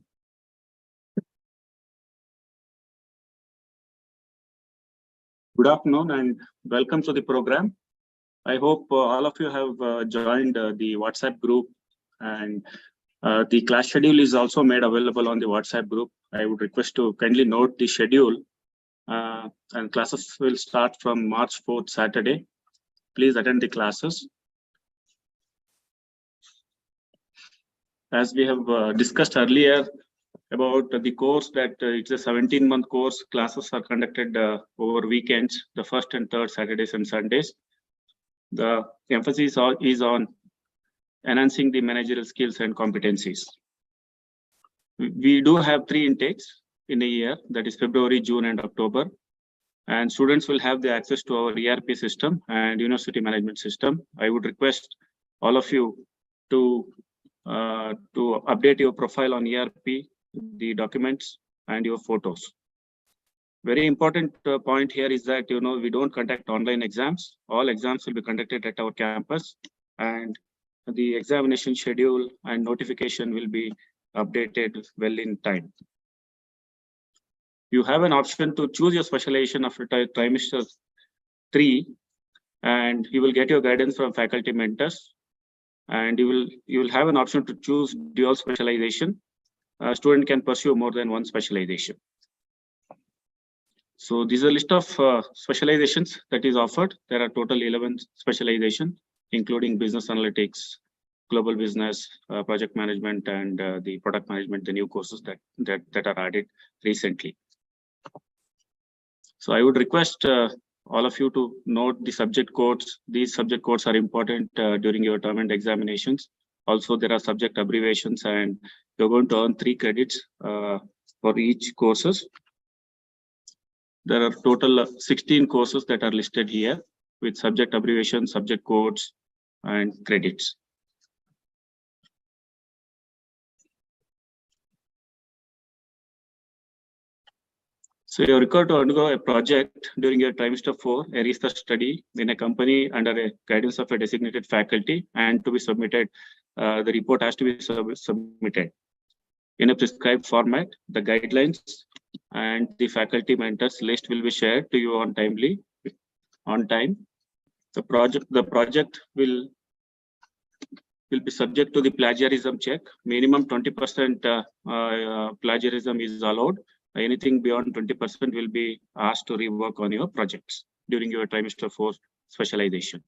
[SPEAKER 14] Good afternoon and welcome to the program. I hope all of you have joined the WhatsApp group, and the class schedule is also made available on the WhatsApp group. I would request to kindly note the schedule, and classes will start from March 4th, Saturday. Please attend the classes. As we have discussed earlier about the course, that it's a 17-month course. Classes are conducted over weekends, the first and third Saturdays and Sundays. The emphasis is on enhancing the managerial skills and competencies. We do have 3 intakes in a year, that is February, June, and October. And students will have the access to our ERP system and university management system. I would request all of you to update your profile on ERP, the documents, and your photos. Very important point here is that we don't conduct online exams. All exams will be conducted at our campus, and the examination schedule and notification will be updated well in time. You have an option to choose your specialization after trimester 3, and you will get your guidance from faculty mentors. And you will have an option to choose dual specialization. A student can pursue more than one specialization. So this is a list of specializations that is offered. There are total 11 specializations, including business analytics, global business, project management, and the product management, the new courses that are added recently. So I would request all of you to note the subject codes. These subject codes are important during your term and examinations. Also, there are subject abbreviations, and you're going to earn 3 credits for each courses. There are total 16 courses that are listed here with subject abbreviations, subject codes, and credits. So you're required to undergo a project during your trimester 4, a research study in a company under a guidance of a designated faculty, and to be submitted. The report has to be submitted in a prescribed format. The guidelines and the faculty mentors list will be shared to you on time. The project will be subject to the plagiarism check. Minimum 20% plagiarism is allowed. Anything beyond 20% will be asked to rework on your projects during your trimester 4 specialization.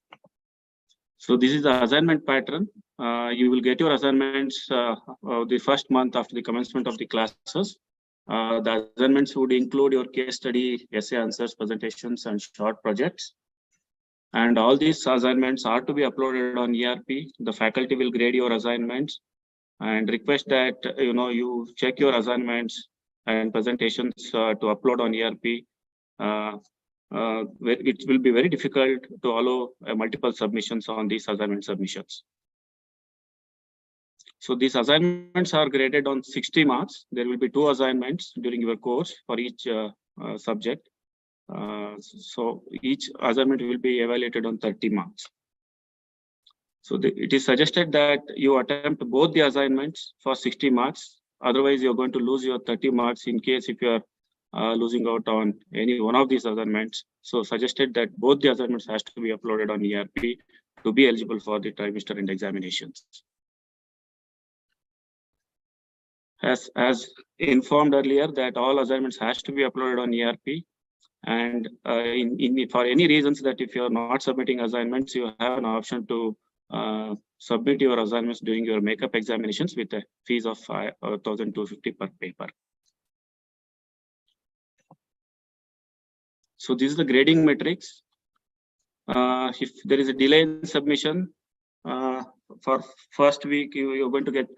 [SPEAKER 14] So this is the assignment pattern. You will get your assignments the first month after the commencement of the classes. The assignments would include your case study, essay answers, presentations, and short projects. And all these assignments are to be uploaded on ERP. The faculty will grade your assignments and request that you check your assignments and presentations to upload on ERP. It will be very difficult to allow multiple submissions on these assignment submissions. So these assignments are graded on 60 marks. There will be 2 assignments during your course for each subject. So each assignment will be evaluated on 30 marks. So it is suggested that you attempt both the assignments for 60 marks. Otherwise, you're going to lose your 30 marks in case if you are losing out on any one of these assignments. So suggested that both the assignments has to be uploaded on ERP to be eligible for the trimester end examinations. As informed earlier, that all assignments has to be uploaded on ERP. And for any reasons that if you're not submitting assignments, you have an option to submit your assignments during your makeup examinations with a fees of 1,250 per paper. So this is the grading matrix. If there is a delay in submission, for first week, you're going to get,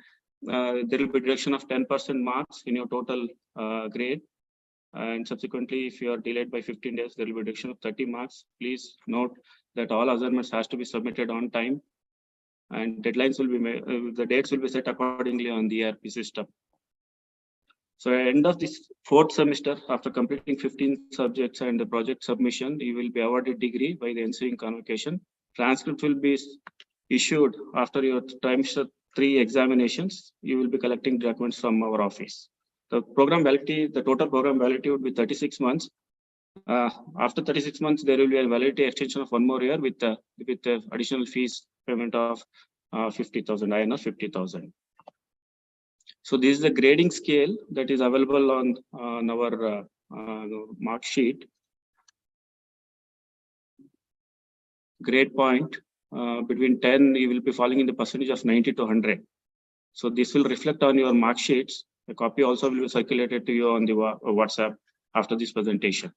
[SPEAKER 14] there will be reduction of 10% marks in your total grade. And subsequently, if you are delayed by 15 days, there will be reduction of 30 marks. Please note that all assignments has to be submitted on time, and deadlines will be the dates will be set accordingly on the ERP system. So at the end of this 4th semester, after completing 15 subjects and the project submission, you will be awarded degree by the ensuing convocation. Transcript will be issued after your trimester 3 examinations, you will be collecting documents from our office. The program validity, the total program validity would be 36 months. After 36 months, there will be a validity extension of 1 more year with additional fees payment of 50,000 INR 50,000. So this is the grading scale that is available on our mark sheet. Grade point between 10, you will be falling in the percentage of 90 to 100. So this will reflect on your mark sheets. A copy also will be circulated to you on the WhatsApp after this presentation.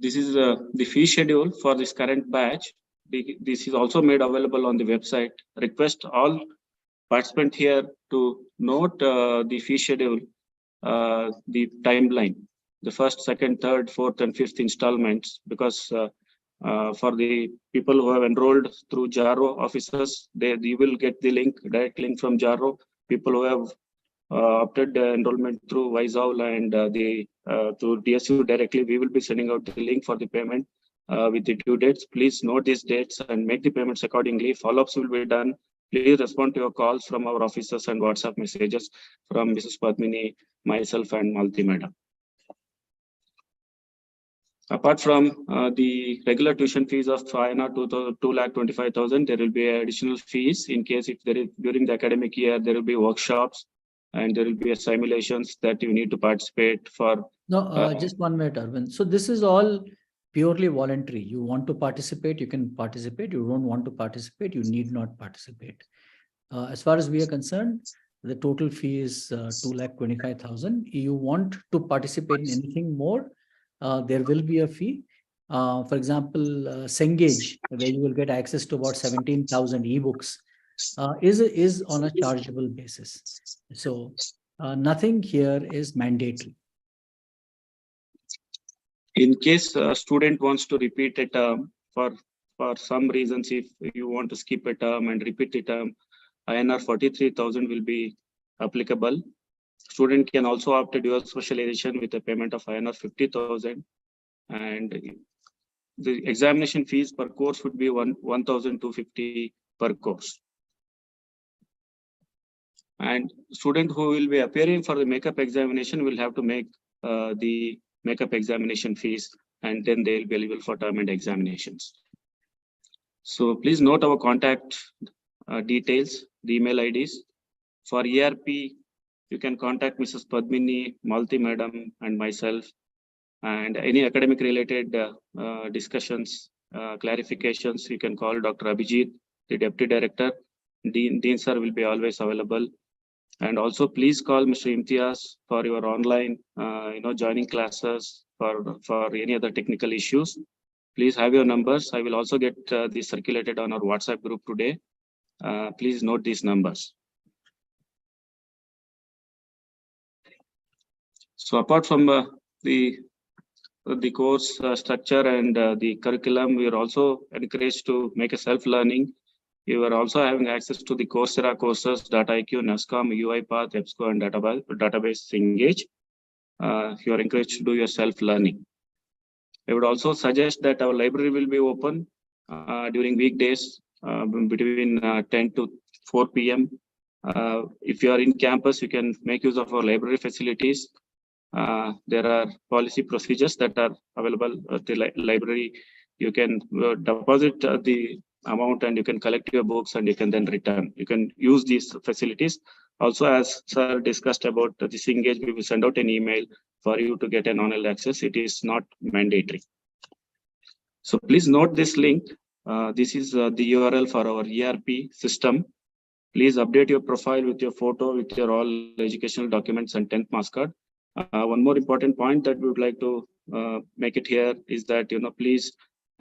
[SPEAKER 14] This is the fee schedule for this current batch. This is also made available on the website. Request all participants here to note the fee schedule, the timeline, the first, second, third, fourth, and fifth installments, because for the people who have enrolled through JARO officers, you will get the link, direct link from JARO. People who have opted enrollment through Visaul and through DSU directly, we will be sending out the link for the payment with the due dates. Please note these dates and make the payments accordingly. Follow-ups will be done. Please respond to your calls from our officers and WhatsApp messages from Mrs. Padmini, myself, and Malti Madam. Apart from the regular tuition fees of 2,25,000, there will be additional fees in case if there is during the academic year there will be workshops and there will be simulations that you need to participate for.
[SPEAKER 10] No, just 1 minute, Arvind. So this is all purely voluntary. You want to participate, you can participate. You don't want to participate, you need not participate. As far as we are concerned, the total fee is 2,25,000. You want to participate in anything more, there will be a fee. For example, Cengage, where you will get access to about 17,000 ebooks, is on a chargeable basis. So nothing here is mandatory.
[SPEAKER 14] In case a student wants to repeat a term for some reasons, if you want to skip a term and repeat a term, INR 43,000 will be applicable. Student can also opt a dual specialization with a payment of INR 50,000, and the examination fees per course would be 1,250 per course. And student who will be appearing for the makeup examination will have to make the makeup examination fees, and then they will be eligible for term and examinations. So please note our contact details, the email IDs. For ERP, you can contact Mrs. Padmini, Malti Madam, and myself. And any academic related discussions, clarifications, you can call Dr. Abhijit, the Deputy Director. Dean Sir will be always available. And also please call Mr. Imtiaz for your online joining classes, for any other technical issues. Please have your numbers. I will also get this circulated on our WhatsApp group today. Please note these numbers. So apart from the course structure and the curriculum, we are also encouraged to make a self-learning. You are also having access to the Coursera courses, DataIQ, NASCOM, UiPath, EBSCO, and database Cengage. You are encouraged to do your self-learning. I would also suggest that our library will be open during weekdays between 10 to 4 p.m. If you are in campus, you can make use of our library facilities. There are policy procedures that are available at the library. You can deposit the amount and you can collect your books and you can then return. You can use these facilities. Also, as Sir discussed about the Cengage, we will send out an email for you to get an online access. It is not mandatory. So please note this link. This is the URL for our ERP system. Please update your profile with your photo, with your all educational documents and 10th marks card. One more important point that we would like to make it here is that, please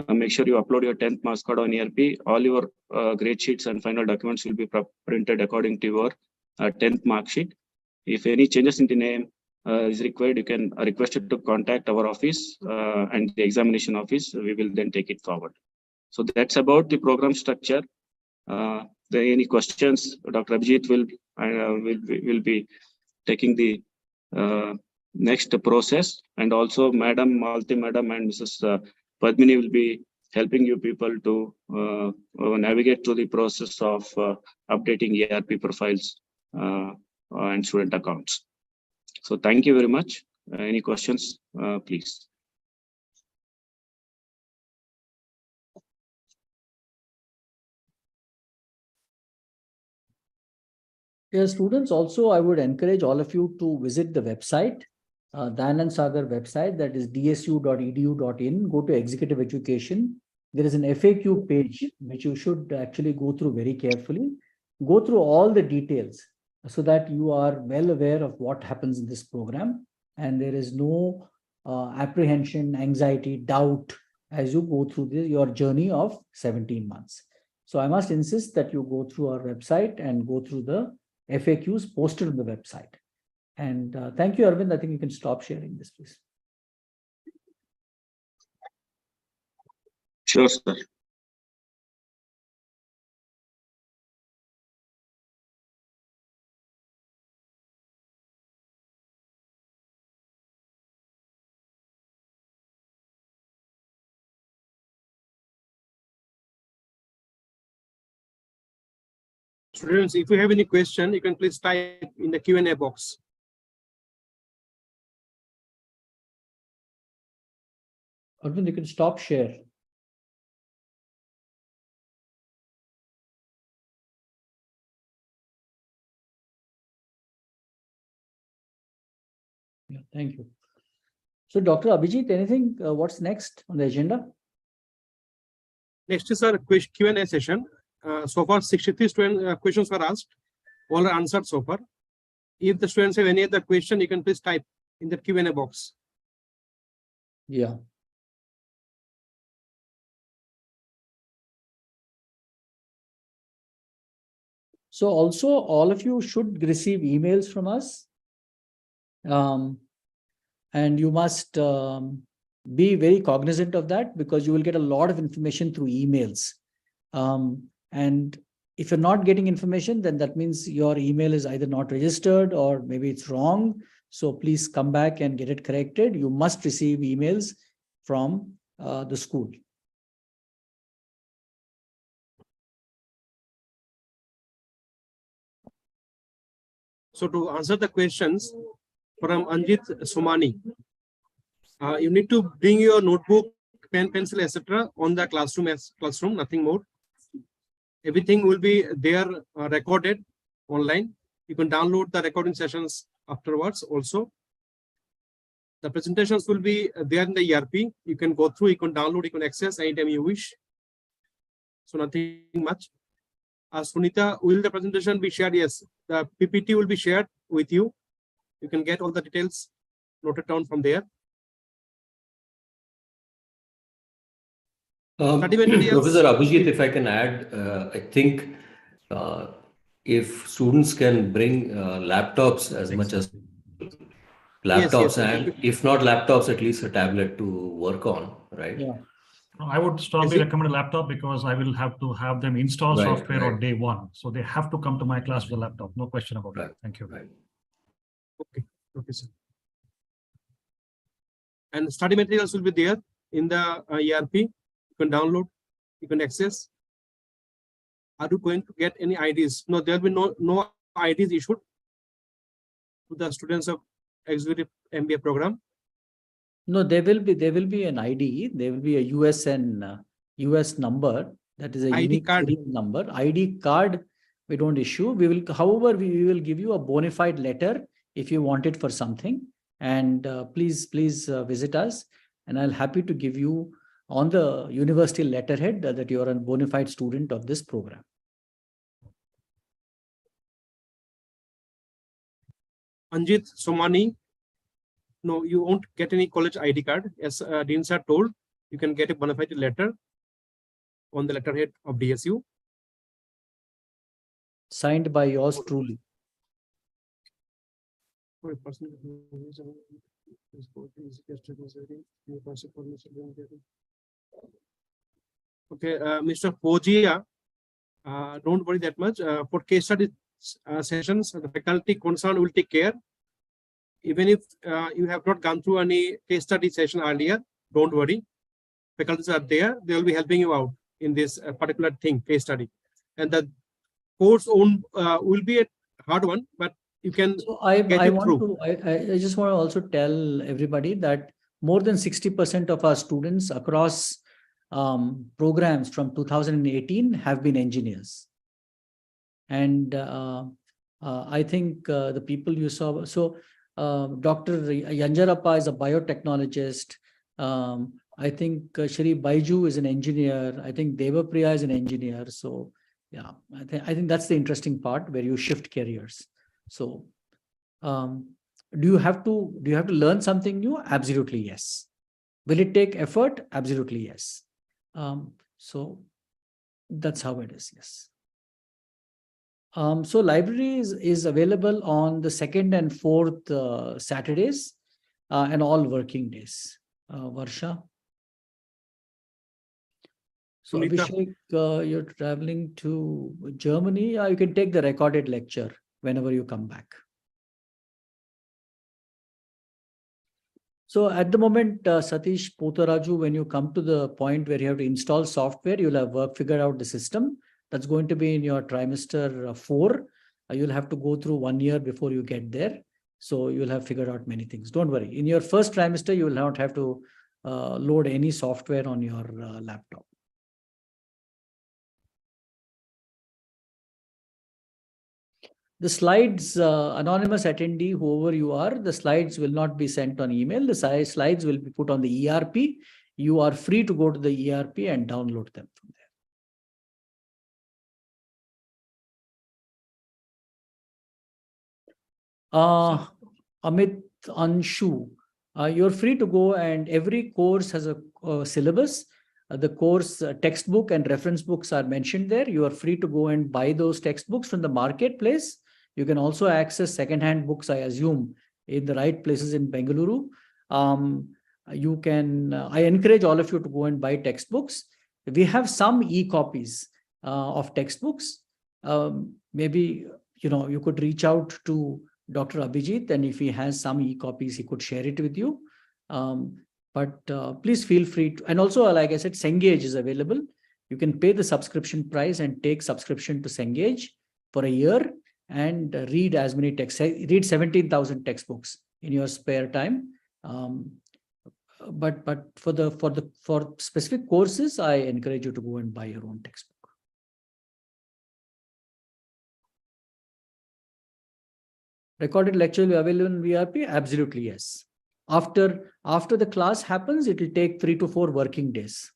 [SPEAKER 14] make sure you upload your 10th marks card on ERP. All your grade sheets and final documents will be printed according to your 10th mark sheet. If any changes in the name is required, you can request it to contact our office and the examination office. We will then take it forward. So that's about the program structure. Any questions, Dr. Abhijit will be taking the next process, and also Madam Malti Madam and Mrs. Padmini will be helping you people to navigate through the process of updating ERP profiles and student accounts. So thank you very much. Any questions, please?
[SPEAKER 10] Yeah, students, also I would encourage all of you to visit the website, the Anand Sagar website, that is dsu.edu.in. Go to Executive Education. There is an FAQ page which you should actually go through very carefully. Go through all the details so that you are well aware of what happens in this program, and there is no apprehension, anxiety, doubt as you go through your journey of 17 months. So I must insist that you go through our website and go through the FAQs posted on the website. And thank you, Arvind. I think you can stop sharing this, please.
[SPEAKER 14] Sure, sir.
[SPEAKER 15] Students, if you have any question, you can please type in the Q&A box.
[SPEAKER 10] Arvind, you can stop share. Yeah, thank you. So, Dr. Abhijit, anything? What's next on the agenda?
[SPEAKER 15] Next is our Q&A session. So far, 63 questions were asked. All are answered so far. If the students have any other question, you can please type in the Q&A box.
[SPEAKER 10] Yeah. So also, all of you should receive emails from us. And you must be very cognizant of that, because you will get a lot of information through emails. And if you're not getting information, then that means your email is either not registered or maybe it's wrong. So please come back and get it corrected. You must receive emails from the school.
[SPEAKER 15] So to answer the questions from Anjit Somani, you need to bring your notebook, pen, pencil, etc. on the classroom, nothing more. Everything will be there recorded online. You can download the recording sessions afterwards also. The presentations will be there in the ERP. You can go through, you can download, you can access anytime you wish. So nothing much. Sunita, will the presentation be shared? Yes, the PPT will be shared with you. You can get all the details noted down from there.
[SPEAKER 24] Professor Abhijit, if I can add, I think if students can bring laptops as much as laptops, yes, and if not laptops, at least a tablet to work on, right?
[SPEAKER 10] Yeah.
[SPEAKER 2] I would strongly recommend a laptop, because I will have to have them install software on day one. So they have to come to my class with a laptop. No question about that. Thank you.
[SPEAKER 15] Okay. Okay, sir. And study materials will be there in the ERP. You can download, you can access. Are you going to get any IDs? No, there will be no IDs issued to the students of Executive MBA program.
[SPEAKER 10] No, there will be an ID. There will be a US number. That is a
[SPEAKER 15] ID
[SPEAKER 10] unique
[SPEAKER 15] card
[SPEAKER 10] number. ID card we don't issue. We will, however, we will give you a bona fide letter if you want it for something. And please visit us, and I'll happy to give you on the university letterhead that you are a bona fide student of this program.
[SPEAKER 15] Anjit Somani, no, you won't get any college ID card. As Dean sir told, you can get a bona fide letter on the letterhead of DSU.
[SPEAKER 10] Signed by yours truly.
[SPEAKER 15] Okay, Mr. Pojia, don't worry that much. For case study sessions, the faculty concerned will take care. Even if you have not gone through any case study session earlier, don't worry. faculties are there, they will be helping you out in this particular thing, case study. And the course own will be a hard one, but you can get it through.
[SPEAKER 10] I just want to also tell everybody that more than 60% of our students across programs from 2018 have been engineers. And I think the people you saw, so Dr. Yanjarappa is a biotechnologist. I think Shri Baiju is an engineer. I think Devapriya is an engineer. So yeah, I think that's the interesting part where you shift careers. So do you have to learn something new? Absolutely yes. Will it take effort? Absolutely yes. So that's how it is. Yes. So library is available on the 2nd and 4th Saturdays and all working days. Varsha. So Abhishek, you're traveling to Germany. You can take the recorded lecture whenever you come back. So at the moment, Satish, Potaraju, when you come to the point where you have to install software, you'll have figured out the system. That's going to be in your trimester 4. You'll have to go through 1 year before you get there. So you'll have figured out many things. Don't worry. In your first trimester, you will not have to load any software on your laptop. The slides, anonymous attendee, whoever you are, the slides will not be sent on email. The slides will be put on the ERP. You are free to go to the ERP and download them from there. Amit Anshu, you're free to go, and every course has a syllabus. The course textbook and reference books are mentioned there. You are free to go and buy those textbooks from the marketplace. You can also access second-hand books, I assume, in the right places in Bengaluru. You can. I encourage all of you to go and buy textbooks. We have some e-copies of textbooks. Maybe you could reach out to Dr. Abhijit, and if he has some e-copies, he could share it with you. But please feel free to, and also, like I said, Cengage is available. You can pay the subscription price and take subscription to Cengage for a year and read as many texts. Read 17,000 textbooks in your spare time. But for specific courses, I encourage you to go and buy your own textbook. Recorded lecture will be available in VRP? Absolutely yes. After the class happens, it will take 3 to 4 working days.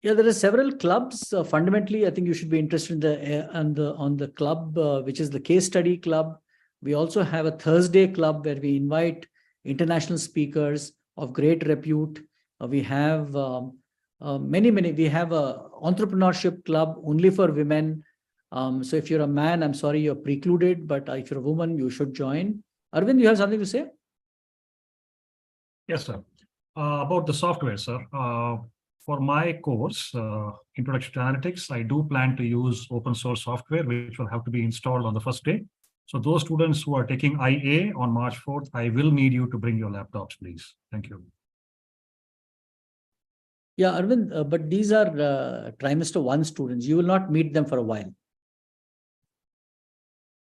[SPEAKER 10] Yeah, there are several clubs. Fundamentally, I think you should be interested in on the club, which is the case study club. We also have a Thursday club where we invite international speakers of great repute. We have many. We have a entrepreneurship club only for women. So if you're a man, I'm sorry, you're precluded, but if you're a woman, you should join. Arvind, you have something to say?
[SPEAKER 2] Yes, sir. About the software, sir. For my course, Introduction to Analytics, I do plan to use open source software, which will have to be installed on the first day. So those students who are taking IA on March 4th, I will need you to bring your laptops, please. Thank you.
[SPEAKER 10] Yeah, Arvind, but these are trimester 1 students. You will not meet them for a while.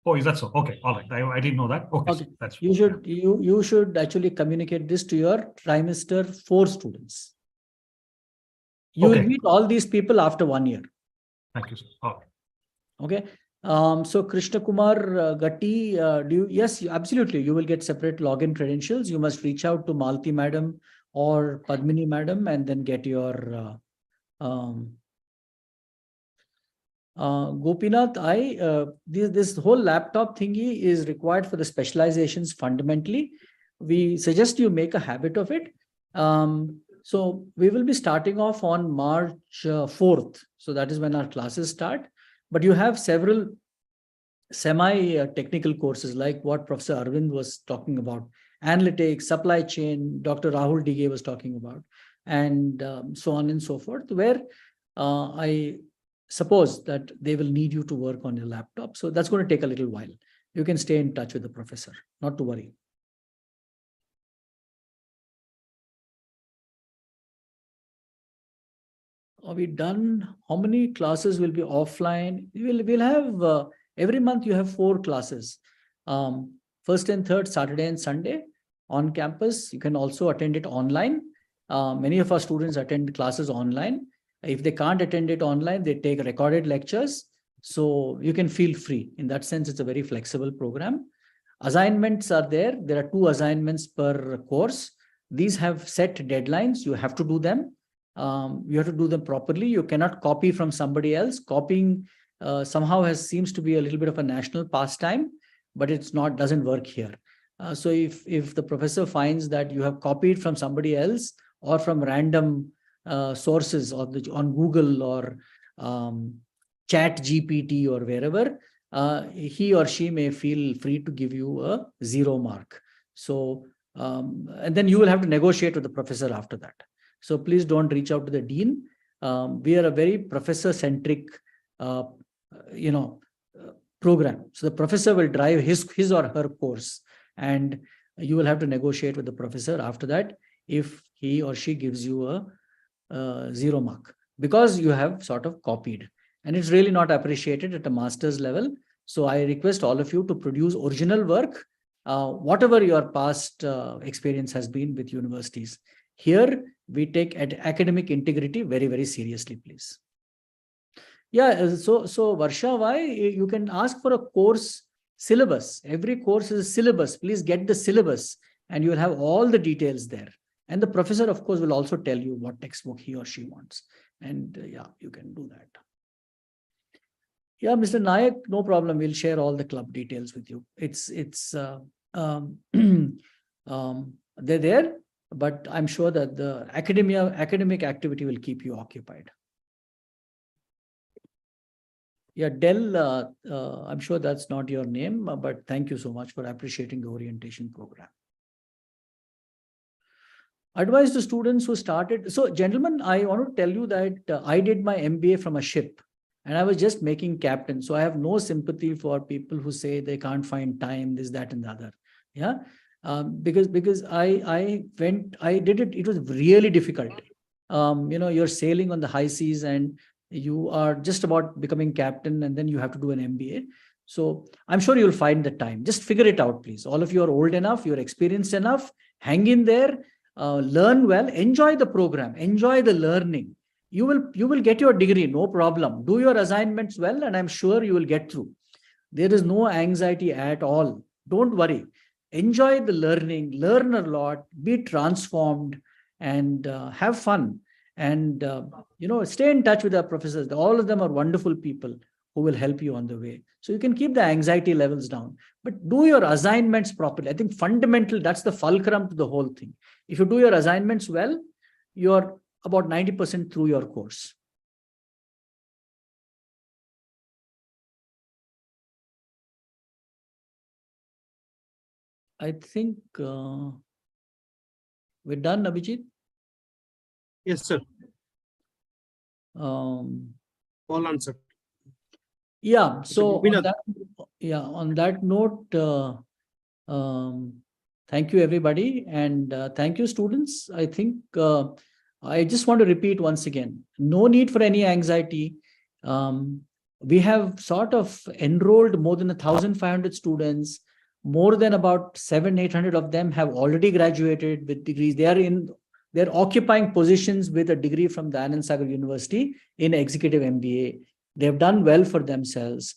[SPEAKER 2] Oh, is that so? Okay, all right. I didn't know that. Okay,
[SPEAKER 10] okay.
[SPEAKER 2] That's
[SPEAKER 10] you should actually communicate this to your trimester 4 students. You will meet all these people after 1 year.
[SPEAKER 2] Thank you, sir. All right.
[SPEAKER 10] Okay. So Krishna Kumar Gatti, yes, absolutely. You will get separate login credentials. You must reach out to Malti madam or Padmini madam and then get your Gopinath, this whole laptop thingy is required for the specializations fundamentally. We suggest you make a habit of it. So we will be starting off on March 4th. So that is when our classes start. But you have several semi-technical courses like what Professor Arvind was talking about. Analytics, supply chain, Dr. Rahul Dighe was talking about, and so on and so forth, where I suppose that they will need you to work on your laptop. So that's going to take a little while. You can stay in touch with the professor, not to worry. we done? How many classes will be offline? We'll have every month you have 4 classes. First and third, Saturday and Sunday on campus. You can also attend it online. Many of our students attend classes online. If they can't attend it online, they take recorded lectures. So you can feel free. In that sense, it's a very flexible program. Assignments are there. There are 2 assignments per course. These have set deadlines. You have to do them. You have to do them properly. You cannot copy from somebody else. Copying somehow seems to be a little bit of a national pastime, but it's not, doesn't work here. So if the professor finds that you have copied from somebody else or from random sources on Google or Chat GPT or wherever, he or she may feel free to give you a 0 mark. So, and then you will have to negotiate with the professor after that. So please don't reach out to the dean. We are a very professor-centric, program. So the professor will drive his or her course, and you will have to negotiate with the professor after that if he or she gives you a 0 mark, because you have sort of copied. And it's really not appreciated at a master's level. So I request all of you to produce original work, whatever your past experience has been with universities. Here, we take academic integrity very, very seriously, please. Yeah, so Varsha, why? You can ask for a course syllabus. Every course is a syllabus. Please get the syllabus and you will have all the details there. And the professor, of course, will also tell you what textbook he or she wants. And yeah, you can do that. Yeah, Mr. Nayak, no problem. We'll share all the club details with you. They're there, but I'm sure that the academic activity will keep you occupied. Yeah, Del, I'm sure that's not your name, but thank you so much for appreciating the orientation program. Advice to students who started. So, gentlemen, I want to tell you that I did my MBA from a ship and I was just making captain. So I have no sympathy for people who say they can't find time, this, that, and the other. Yeah. Because I did it. It was really difficult. You're sailing on the high seas and you are just about becoming captain and then you have to do an MBA. So I'm sure you'll find the time. Just figure it out, please. All of you are old enough, you're experienced enough, hang in there, learn well, enjoy the program, enjoy the learning. You will get your degree, no problem. Do your assignments well, and I'm sure you will get through. There is no anxiety at all. Don't worry. Enjoy the learning, learn a lot, be transformed, and have fun. And stay in touch with our professors. All of them are wonderful people who will help you on the way. So you can keep the anxiety levels down, but do your assignments properly. I think fundamental, that's the fulcrum to the whole thing. If you do your assignments well, you're about 90% through your course. I think we're done, Abhijit.
[SPEAKER 15] Yes, sir.
[SPEAKER 10] All
[SPEAKER 15] answered.
[SPEAKER 10] Yeah. So on that note, thank you, everybody. And thank you, students. I think I just want to repeat once again, no need for any anxiety. We have sort of enrolled more than 1,500 students. More than about 700-800 of them have already graduated with degrees. They're occupying positions with a degree from the Anand Sagar University in Executive MBA. They've done well for themselves.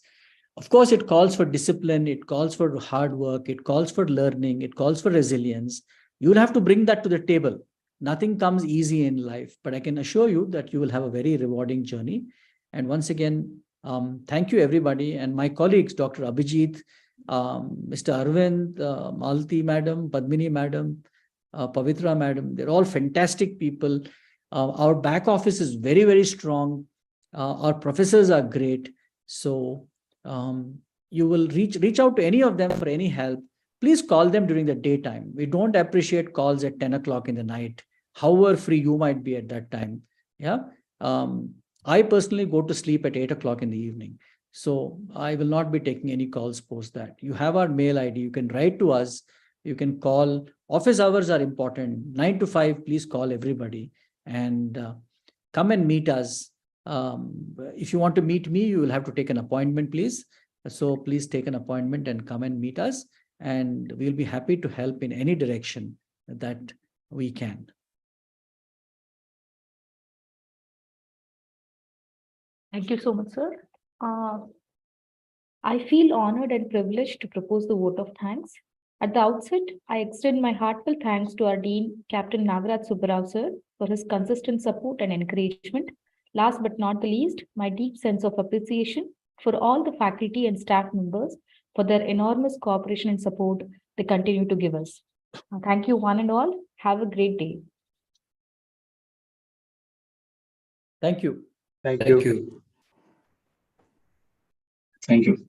[SPEAKER 10] Of course, it calls for discipline. It calls for hard work. It calls for learning. It calls for resilience. You'll have to bring that to the table. Nothing comes easy in life, but I can assure you that you will have a very rewarding journey. And once again, thank you, everybody. And my colleagues, Dr. Abhijit, Mr. Arvind, Malti Madam, Padmini Madam, Pavitra Madam, they're all fantastic people. Our back office is very, very strong. Our professors are great. So you will reach out to any of them for any help. Please call them during the daytime. We don't appreciate calls at 10 o'clock in the night, however free you might be at that time. Yeah. I personally go to sleep at 8 o'clock in the evening. So I will not be taking any calls post that. You have our mail ID. You can write to us. You can call. Office hours are important. 9 to 5, please call everybody. And come and meet us. If you want to meet me, you will have to take an appointment, please. So please take an appointment and come and meet us. And we'll be happy to help in any direction that we can.
[SPEAKER 7] Thank you so much, sir. I feel honored and privileged to propose the vote of thanks. At the outset, I extend my heartfelt thanks to our Dean, Captain Nagaraj Subbarao sir, for his consistent support and encouragement. Last but not the least, my deep sense of appreciation for all the faculty and staff members for their enormous cooperation and support they continue to give us. Thank you one and all. Have a great day.
[SPEAKER 10] Thank you.
[SPEAKER 9] Thank you.
[SPEAKER 14] Thank you.